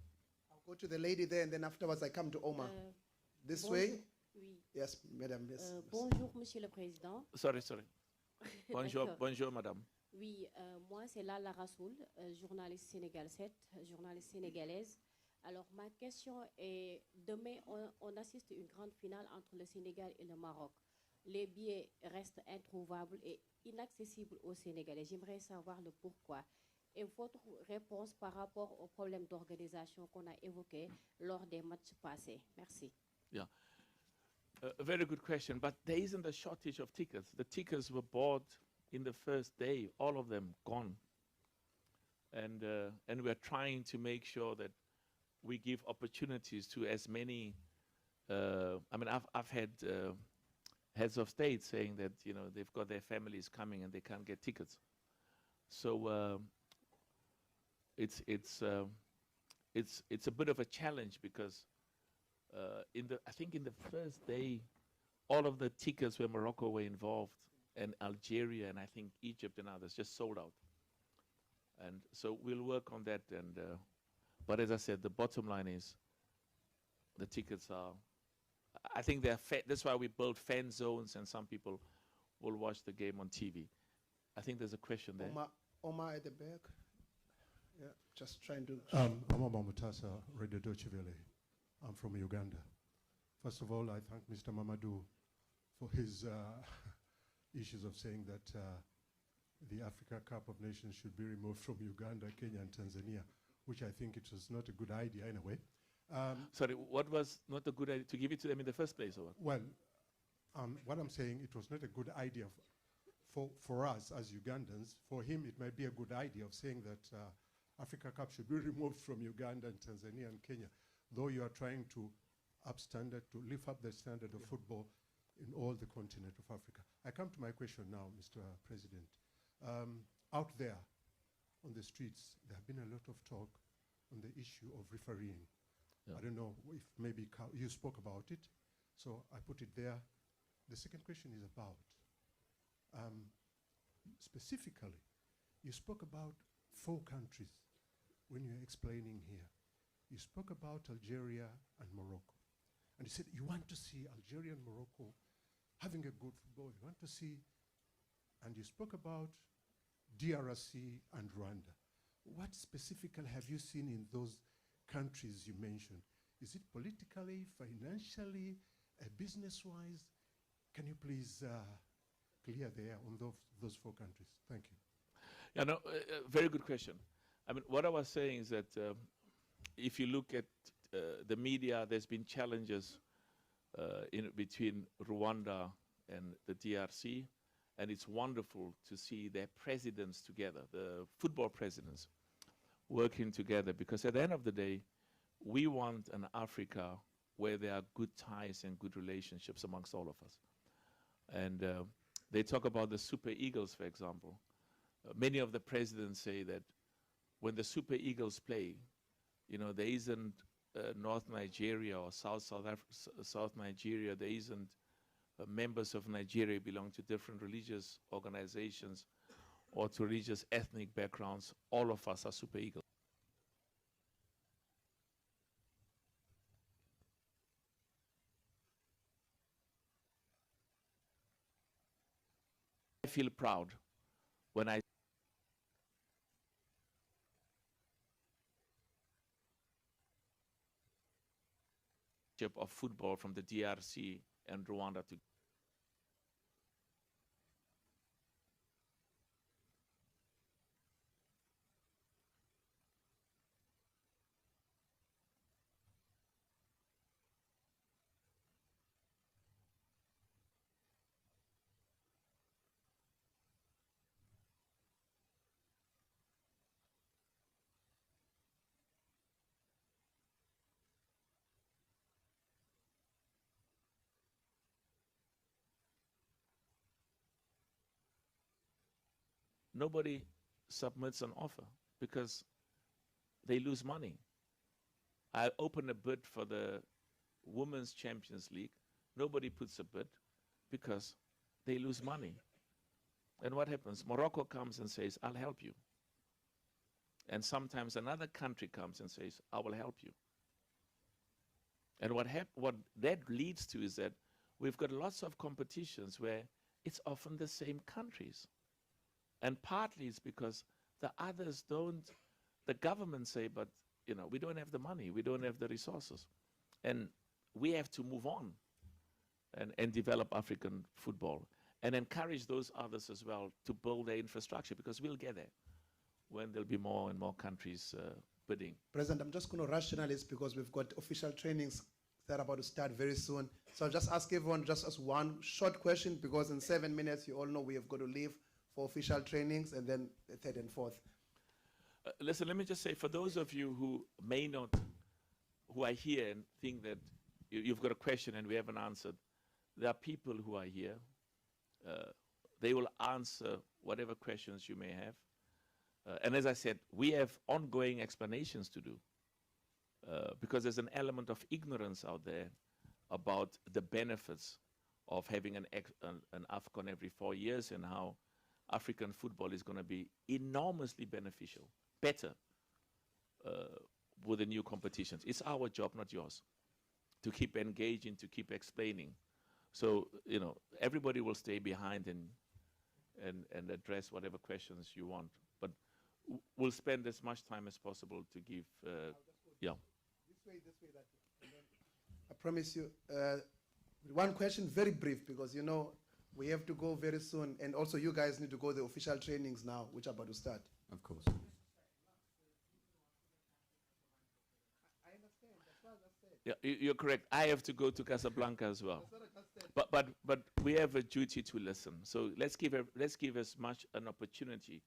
I'll go to the lady there, and then afterwards I come to Omar. This way? Oui. Yes, madame. Yes. Bonjour, Monsieur le Président. Sorry. Bonjour, bonjour, madame. Oui, moi c'est Lala Rassoul, journaliste Sénégal 7, journaliste sénégalaise. Alors ma question est, demain on assiste à une grande finale entre le Sénégal et le Maroc. Les billets restent introuvables et inaccessibles aux Sénégalais. J'aimerais savoir le pourquoi. Et votre réponse par rapport aux problèmes d'organisation qu'on a évoqués lors des matchs passés. Merci. Yeah. A very good question, but there isn't a shortage of tickets. The tickets were bought in the first day, all of them gone. And we're trying to make sure that we give opportunities to as many, I mean, I've had heads of state saying that, you know, they've got their families coming and they can't get tickets. So it's a bit of a challenge because I think in the first day, all of the tickets where Morocco were involved, and Algeria, and I think Egypt and others just sold out. And so we'll work on that. And but as I said, the bottom line is the tickets are, I think they're that's why we build fan zones, and some people will watch the game on TV. I think there's a question there. Omar at the back. Yeah, just trying to. Omar Mutasa, Radio Deutsche Welle. I'm from Uganda. First of all, I thank Mr. Mamadou for his issues of saying that the Africa Cup of Nations should be removed from Uganda, Kenya, and Tanzania, which I think it was not a good idea anyway. Sorry, what was not a good idea? To give it to them in the first place, or what? Well, what I'm saying, it was not a good idea for us as Ugandans. For him, it might be a good idea of saying that Africa Cup should be removed from Uganda and Tanzania and Kenya, though you are trying to lift up the standard of football in all the continent of Africa. I come to my question now, Mr. President. Out there on the streets, there have been a lot of talk on the issue of refereeing. Yeah. I don't know if maybe you spoke about it, so I put it there. The second question is about, specifically, you spoke about 4 countries when you were explaining here. You spoke about Algeria and Morocco. And you said you want to see Algeria and Morocco having a good football. You want to see, and you spoke about DRC and Rwanda. What specifically have you seen in those countries you mentioned? Is it politically, financially, business-wise? Can you please clear there on those 4 countries? Thank you. Yeah, no, very good question. I mean, what I was saying is that if you look at the media, there's been challenges between Rwanda and the DRC, and it's wonderful to see their presidents together, the football presidents, working together, because at the end of the day, we want an Africa where there are good ties and good relationships amongst all of us. And they talk about the Super Eagles, for example. Many of the presidents say that when the Super Eagles play, you know, there isn't North Nigeria or South Nigeria, there isn't members of Nigeria belong to different religious organizations or to religious ethnic backgrounds. All of us are Super Eagles. I feel proud when I of football from the DRC and Rwanda to nobody submits an offer because they lose money. I open a bid for the Women's Champions League. Nobody puts a bid because they lose money. And what happens? Morocco comes and says, I'll help you. And sometimes another country comes and says, I will help you. And what that leads to is that we've got lots of competitions where it's often the same countries. And partly it's because the others don't, the government say, but you know, we don't have the money, we don't have the resources. And we have to move on and develop African football and encourage those others as well to build their infrastructure, because we'll get there when there'll be more and more countries bidding. President, I'm just going to rush journalists because we've got official trainings that are about to start very soon. So I'll just ask everyone just as one short question, because in 7 minutes, you all know we have got to leave for official trainings, and then the third and fourth. Listen, let me just say, for those of you who may not, who are here and think that you've got a question and we haven't answered, there are people who are here. They will answer whatever questions you may have. And as I said, we have ongoing explanations to do because there's an element of ignorance out there about the benefits of having an AFCON every 4 years and how African football is going to be enormously beneficial, better with the new competitions. It's our job, not yours, to keep engaging, to keep explaining. So, you know, everybody will stay behind and address whatever questions you want. But we'll spend as much time as possible to give, yeah. This way, that way. I promise you, one question, very brief, because, you know, we have to go very soon, and also you guys need to go to the official trainings now, which are about to start. Of course. I understand. That's what I just said. Yeah, you're correct. I have to go to Casablanca as well. That's what I just said. But we have a duty to listen. So let's give as much an opportunity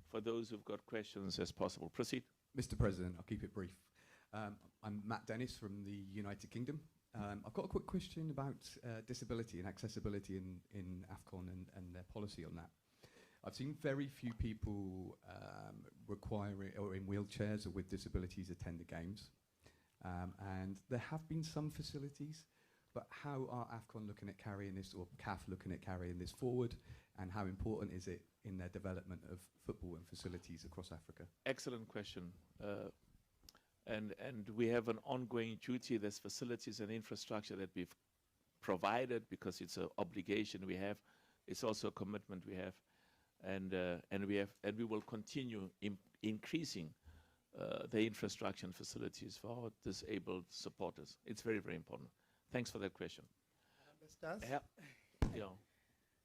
for those who've got questions as possible. Proceed. Mr. President, I'll keep it brief. I'm Matt Dennis from the United Kingdom. I've got a quick question about disability and accessibility in AFCON and their policy on that. I've seen very few people requiring or in wheelchairs or with disabilities attend the games. And there have been some facilities, but how are AFCON looking at carrying this, or CAF looking at carrying this forward, and how important is it in their development of football and facilities across Africa? Excellent question. And we have an ongoing duty. There's facilities and infrastructure that we've provided because it's an obligation we have. It's also a commitment we have, and we will continue increasing the infrastructure and facilities for our disabled supporters. It's very, very important. Thanks for that question. Yeah.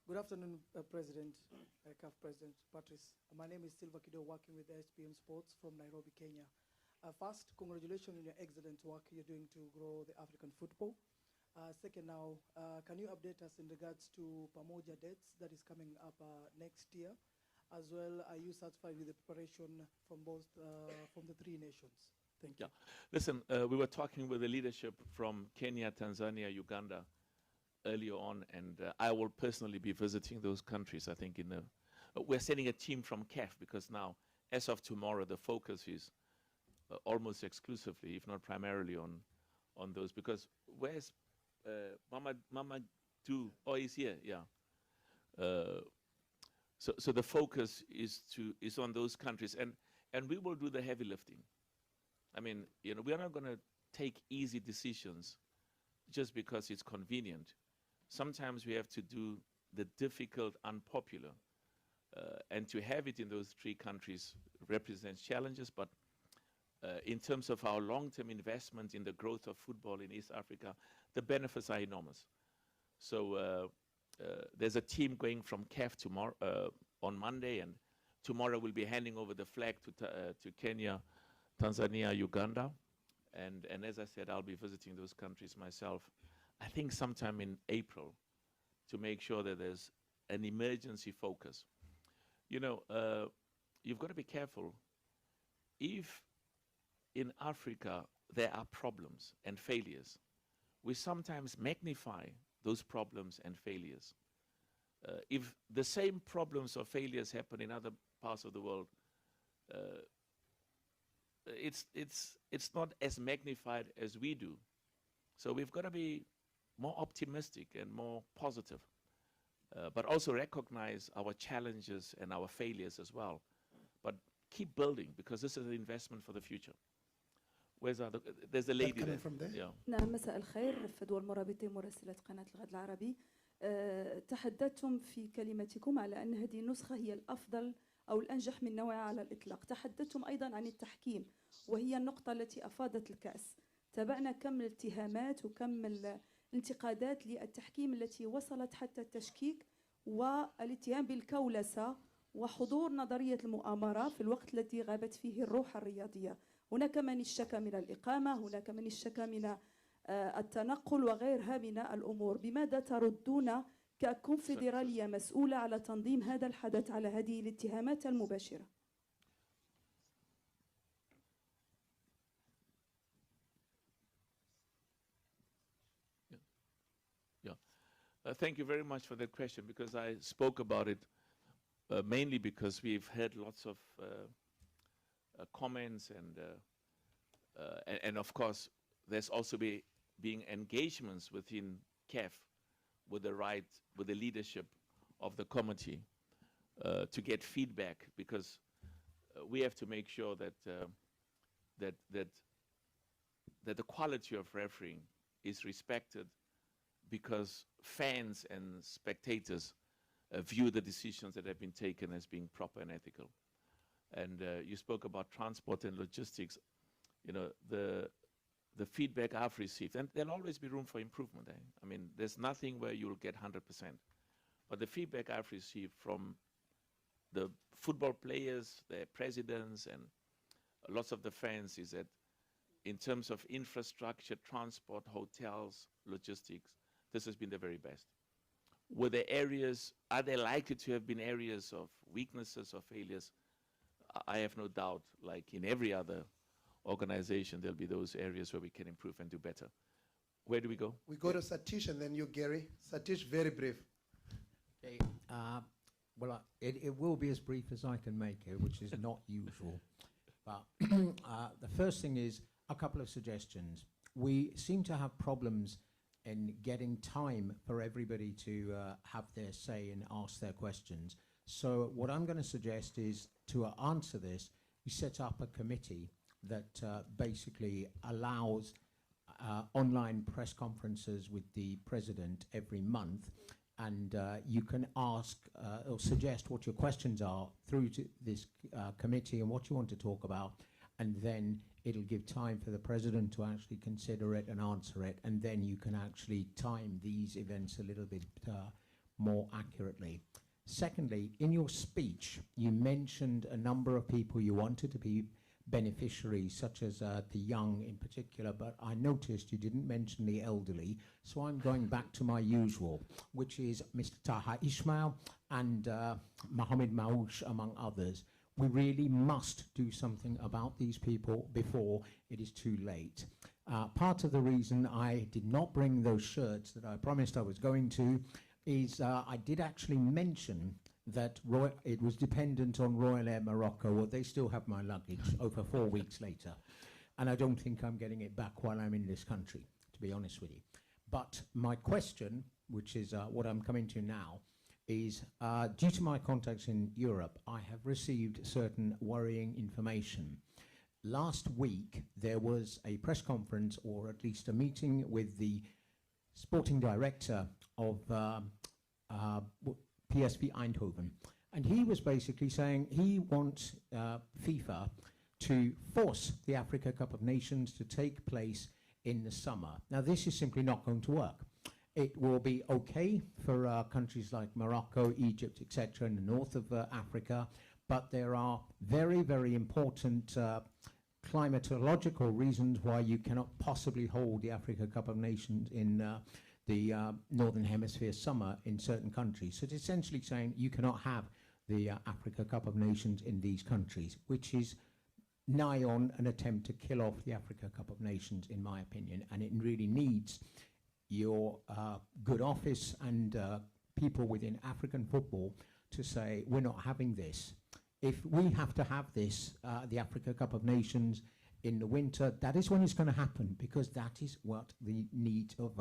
Good afternoon, President, CAF President Patrice. My name is Silva Kido, working with SPM Sports from Nairobi, Kenya. First, congratulations on your excellent work you're doing to grow the African football. Second now, can you update us in regards to Pamoja dates that is coming up next year? As well, are you satisfied with the preparation from both from the three nations? Thank you. Listen, we were talking with the leadership from Kenya, Tanzania, Uganda earlier on, and I will personally be visiting those countries. I think we're sending a team from CAF because now, as of tomorrow, the focus is almost exclusively, if not primarily, on those. Because where's Mama Du? Oh, he's here. Yeah. So the focus is on those countries, and we will do the heavy lifting. I mean, we are not going to take easy decisions just because it's convenient. Sometimes we have to do the difficult, unpopular, and to have it in those three countries represents challenges, but in terms of our long-term investment in the growth of football in East Africa, the benefits are enormous. So there's a team going from CAF tomorrow, on Monday, and tomorrow we'll be handing over the flag to Kenya, Tanzania, Uganda, and as I said, I'll be visiting those countries myself, I think sometime in April, to make sure that there's an emergency focus. You've got to be careful. If in Africa there are problems and failures, we sometimes magnify those problems and failures. If the same problems or failures happen in other parts of the world, it's not as magnified as we do. So we've got to be more optimistic and more positive, but also recognize our challenges and our failures as well. But keep building, because this is an investment for the future. There's a lady there. From there? Yeah. نعم، مساء الخير. فدوى المرابطي مراسلة قناة الغد العربي. تحدثتم في كلمتكم على أن هذه النسخة هي الأفضل أو الأنجح من نوعها على الإطلاق. تحدثتم أيضا عن التحكيم، وهي النقطة التي أفادت الكأس. تابعنا كم الاتهامات وكم الانتقادات للتحكيم التي وصلت حتى التشكيك والاتهام بالكولسة وحضور نظرية المؤامرة في الوقت الذي غابت فيه الروح الرياضية. هناك من اشتكى من الإقامة، هناك من اشتكى من التنقل وغيرها من الأمور. بماذا تردون ككونفدرالية مسؤولة على تنظيم هذا الحدث على هذه الاتهامات المباشرة؟ Thank you very much for that question, because I spoke about it mainly because we've heard lots of comments, and of course there's also being engagements within CAF with the leadership of the committee to get feedback, because we have to make sure that the quality of refereeing is respected, because fans and spectators view the decisions that have been taken as being proper and ethical. And you spoke about transport and logistics. The feedback I've received, and there'll always be room for improvement. I mean, there's nothing where you'll get 100%. But the feedback I've received from the football players, their presidents, and lots of the fans is that in terms of infrastructure, transport, hotels, logistics, this has been the very best. Are there likely to have been areas of weaknesses or failures? I have no doubt, like in every other organization, there'll be those areas where we can improve and do better. Where do we go? We go to Satish and then you, Gary. Satish, very brief. Okay. Well, it will be as brief as I can make it, which is not usual. But the first thing is a couple of suggestions. We seem to have problems in getting time for everybody to have their say and ask their questions. So what I'm going to suggest is, to answer this, we set up a committee that basically allows online press conferences with the president every month, and you can ask or suggest what your questions are through to this committee and what you want to talk about, and then it'll give time for the president to actually consider it and answer it, and then you can actually time these events a little bit more accurately. Secondly, in your speech, you mentioned a number of people you wanted to be beneficiaries, such as the young in particular, but I noticed you didn't mention the elderly, so I'm going back to my usual, which is Mr. Taha Ismail and Mohamed Maouche, among others. We really must do something about these people before it is too late. Part of the reason I did not bring those shirts that I promised I was going to is I did actually mention that it was dependent on Royal Air Morocco. Well, they still have my luggage over 4 weeks later. And I don't think I'm getting it back while I'm in this country, to be honest with you. But my question, which is what I'm coming to now, is due to my contacts in Europe, I have received certain worrying information. Last week, there was a press conference, or at least a meeting with the sporting director of PSV Eindhoven. And he was basically saying he wants FIFA to force the Africa Cup of Nations to take place in the summer. Now, this is simply not going to work. It will be okay for countries like Morocco, Egypt, etc., in the north of Africa, but there are very, very important climatological reasons why you cannot possibly hold the Africa Cup of Nations in the Northern Hemisphere summer in certain countries. So it's essentially saying you cannot have the Africa Cup of Nations in these countries, which is nigh on an attempt to kill off the Africa Cup of Nations, in my opinion, and it really needs your good office and people within African football to say, we're not having this. If we have to have this, the Africa Cup of Nations in the winter, that is when it's going to happen, because that is what the need of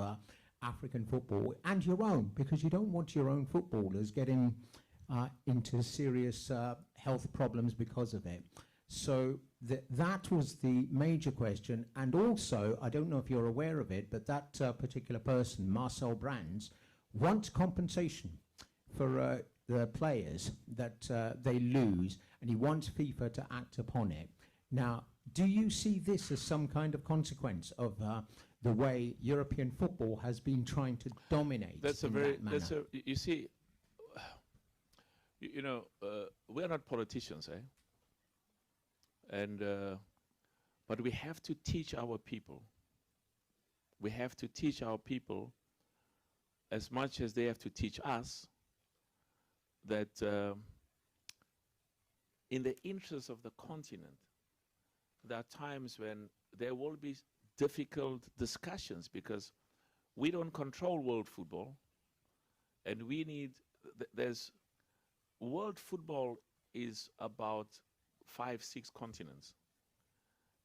African football, and your own, because you don't want your own footballers getting into serious health problems because of it. So that was the major question. And also, I don't know if you're aware of it, but that particular person, Marcel Brands, wants compensation for the players that they lose, and he wants FIFA to act upon it. Now, do you see this as some kind of consequence of the way European football has been trying to dominate in that manner? You see, you know, we're not politicians, eh? And but we have to teach our people. We have to teach our people as much as they have to teach us that in the interest of the continent, there are times when there will be difficult discussions, because we don't control world football, and we need, world football is about 5-6 continents.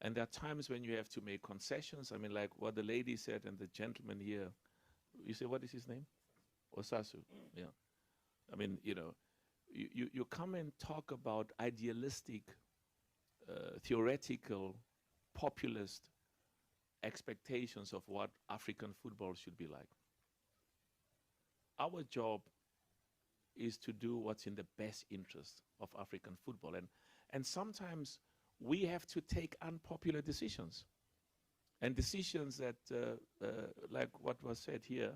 And there are times when you have to make concessions. I mean, like what the lady said and the gentleman here, you say, what is his name? Osasu, yeah. I mean, you know, you come and talk about idealistic, theoretical, populist expectations of what African football should be like. Our job is to do what's in the best interest of African football. And sometimes we have to take unpopular decisions. And decisions that, like what was said here,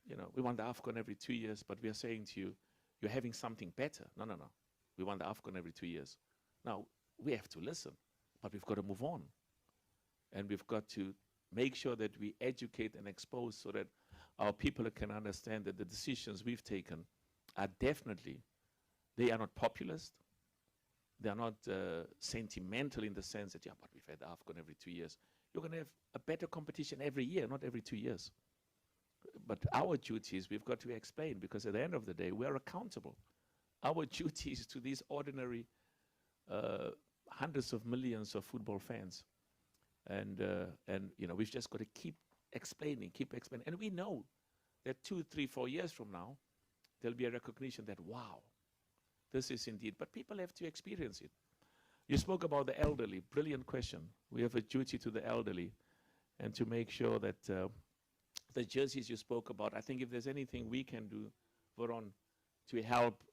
you know, we want the AFCON every 2 years, but we are saying to you, you're having something better. No, no, no. We want the AFCON every 2 years. Now, we have to listen, but we've got to move on. And we've got to make sure that we educate and expose so that our people can understand that the decisions we've taken are definitely, they are not populist. They are not sentimental in the sense that, yeah, but we've had the AFCON every 2 years. You're going to have a better competition every year, not every 2 years. But our duty is we've got to explain, because at the end of the day, we're accountable. Our duty is to these ordinary hundreds of millions of football fans. And you know, we've just got to keep explaining. And we know that 2, 3, 4 years from now, there'll be a recognition that, wow, this is indeed, but people have to experience it. You spoke about the elderly, brilliant question. We have a duty to the elderly and to make sure that the jerseys you spoke about, I think if there's anything we can do, Veron, to help,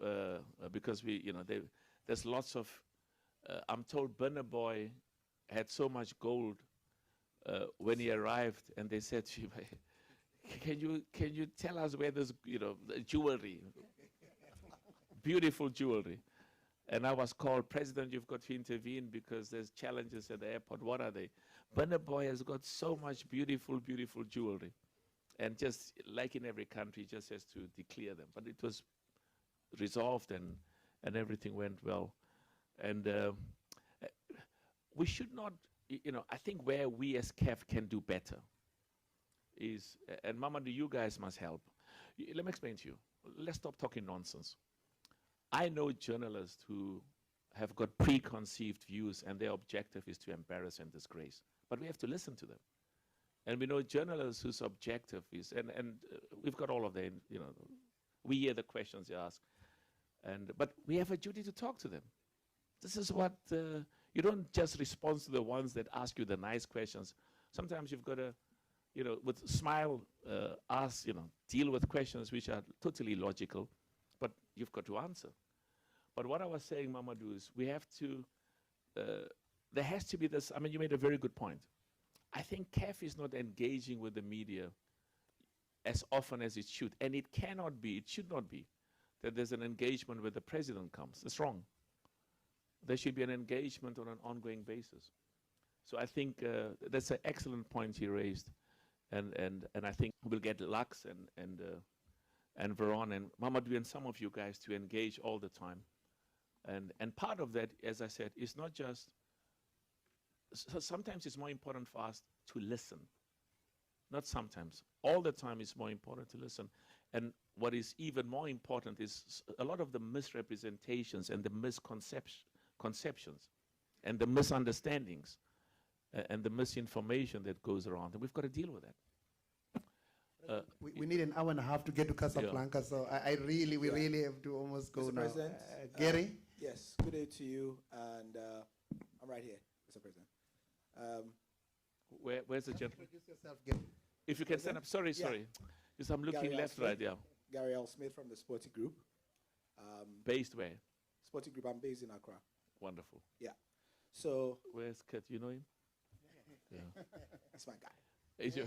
because we, you know, there's lots of, I'm told Burna Boy had so much gold when he arrived, and they said to him, can you tell us where there's, you know, jewelry, beautiful jewelry. And I was called, President, you've got to intervene because there's challenges at the airport. What are they? Burna Boy has got so much beautiful, beautiful jewelry. And just like in every country, just has to declare them. But it was resolved and everything went well. And we should not, I think where we as CAF can do better is, and Mamadou, you guys must help. Let me explain to you. Let's stop talking nonsense. I know journalists who have got preconceived views and their objective is to embarrass and disgrace. But we have to listen to them. And we know journalists whose objective is, and we've got all of them, we hear the questions they ask. But we have a duty to talk to them. This is what, you don't just respond to the ones that ask you the nice questions. Sometimes you've got to, with smile, deal with questions which are totally logical, but you've got to answer. But what I was saying, Mamadou, is we have to, there has to be this, you made a very good point. I think CAF is not engaging with the media as often as it should. And it cannot be, it should not be, that there's an engagement where the president comes. It's wrong. There should be an engagement on an ongoing basis. So I think that's an excellent point he raised. And I think we'll get Lux and Veron and Mamadou and some of you guys to engage all the time. And part of that, as I said, is not just, so sometimes it's more important for us to listen. Not sometimes. All the time it's more important to listen. And what is even more important is a lot of the misrepresentations and the misconceptions and the misunderstandings and the misinformation that goes around. And we've got to deal with that. We need an hour and a half to get to Casablanca, so we really have to almost go Mr. now. President, Gary? Yes, good day to you, and I'm right here, Mr. President. Where's the gentleman? Introduce yourself, Gary. If you can stand up, sorry. Because I'm looking Gary left, L. Smith. right, yeah. Gary L. Smith from the Sporty Group. Based where? Sporty Group, I'm based in Accra. Wonderful. Yeah. So. Where's Kurt? You know him? Yeah. That's my guy. Is your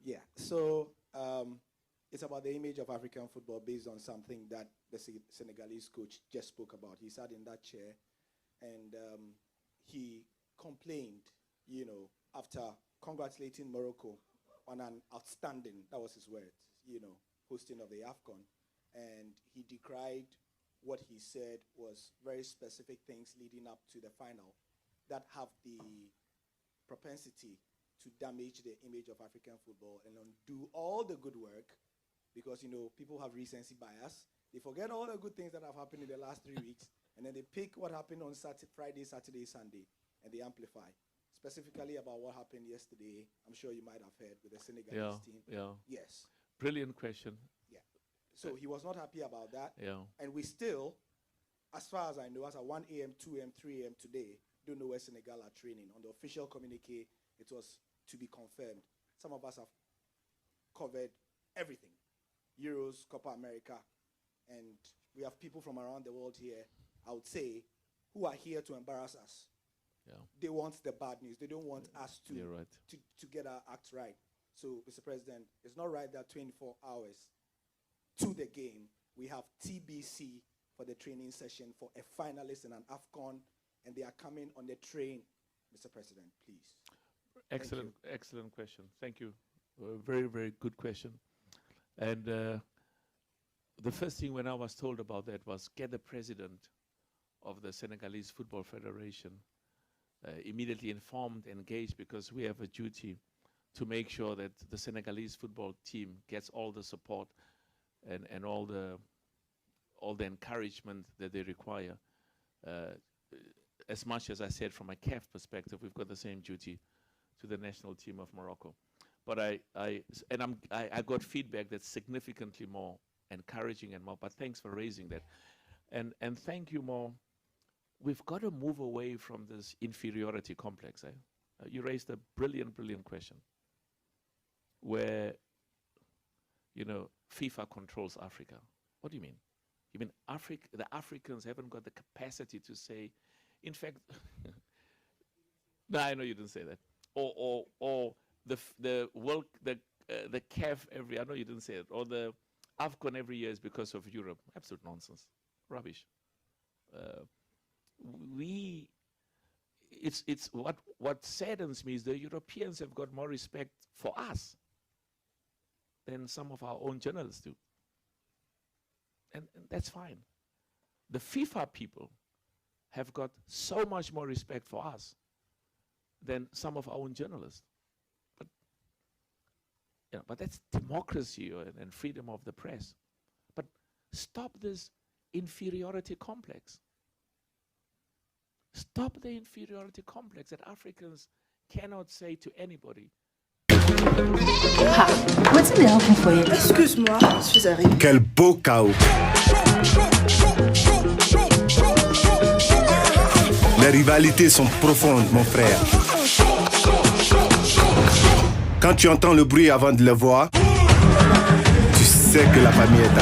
Yeah. So it's about the image of African football based on something that the Senegalese coach just spoke about. He sat in that chair and he complained, after congratulating Morocco on an outstanding, that was his words, hosting of the AFCON. And he decried what he said was very specific things leading up to the final that have the propensity to damage the image of African football and undo all the good work because, people have recency bias. They forget all the good things that have happened in the last 3 weeks, and then they pick what happened on Friday, Saturday, Sunday, and they amplify. Specifically about what happened yesterday, I'm sure you might have heard with the Senegalese team. Yeah. Yes. Brilliant question. Yeah. So he was not happy about that. Yeah. And we still, as far as I know, as at 1 a.m., 2 a.m., 3 a.m. today, don't know where Senegal are training. On the official communique, it was to be confirmed. Some of us have covered everything. Euros, Copa America, and we have people from around the world here, I would say, who are here to embarrass us. Yeah. They want the bad news. They don't want us to, You're right. to get our act right. So, Mr. President, it's not right that 24 hours to the game, we have TBC for the training session for a finalist in an AFCON, and they are coming on the train. Mr. President, please. Excellent question. Thank you. Very, very good question. And the first thing when I was told about that was get the president of the Senegalese Football Federation immediately informed, engaged, because we have a duty to make sure that the Senegalese football team gets all the support and all the encouragement that they require. As much as I said from a CAF perspective, we've got the same duty to the national team of Morocco. But I got feedback that's significantly more encouraging and more, but thanks for raising that. And thank you, Mo. We've got to move away from this inferiority complex. You raised a brilliant, brilliant question where, FIFA controls Africa. What do you mean? You mean the Africans haven't got the capacity to say, in fact, no, I know you didn't say that. Or the CAF I know you didn't say it, or the AFCON every year is because of Europe. Absolute nonsense. rubbish. It's what saddens me is the Europeans have got more respect for us than some of our own journalists do. And that's fine. The FIFA people have got so much more respect for us than some of our own journalists. But that's democracy and freedom of the press. But stop this inferiority complex. Stop the inferiority complex that Africans cannot say to anybody. Excuse-moi, je suis arrivé. Quel beau chaos. Les rivalités sont profondes, mon frère. Quand tu entends le bruit avant de le voir, tu sais que la famille est à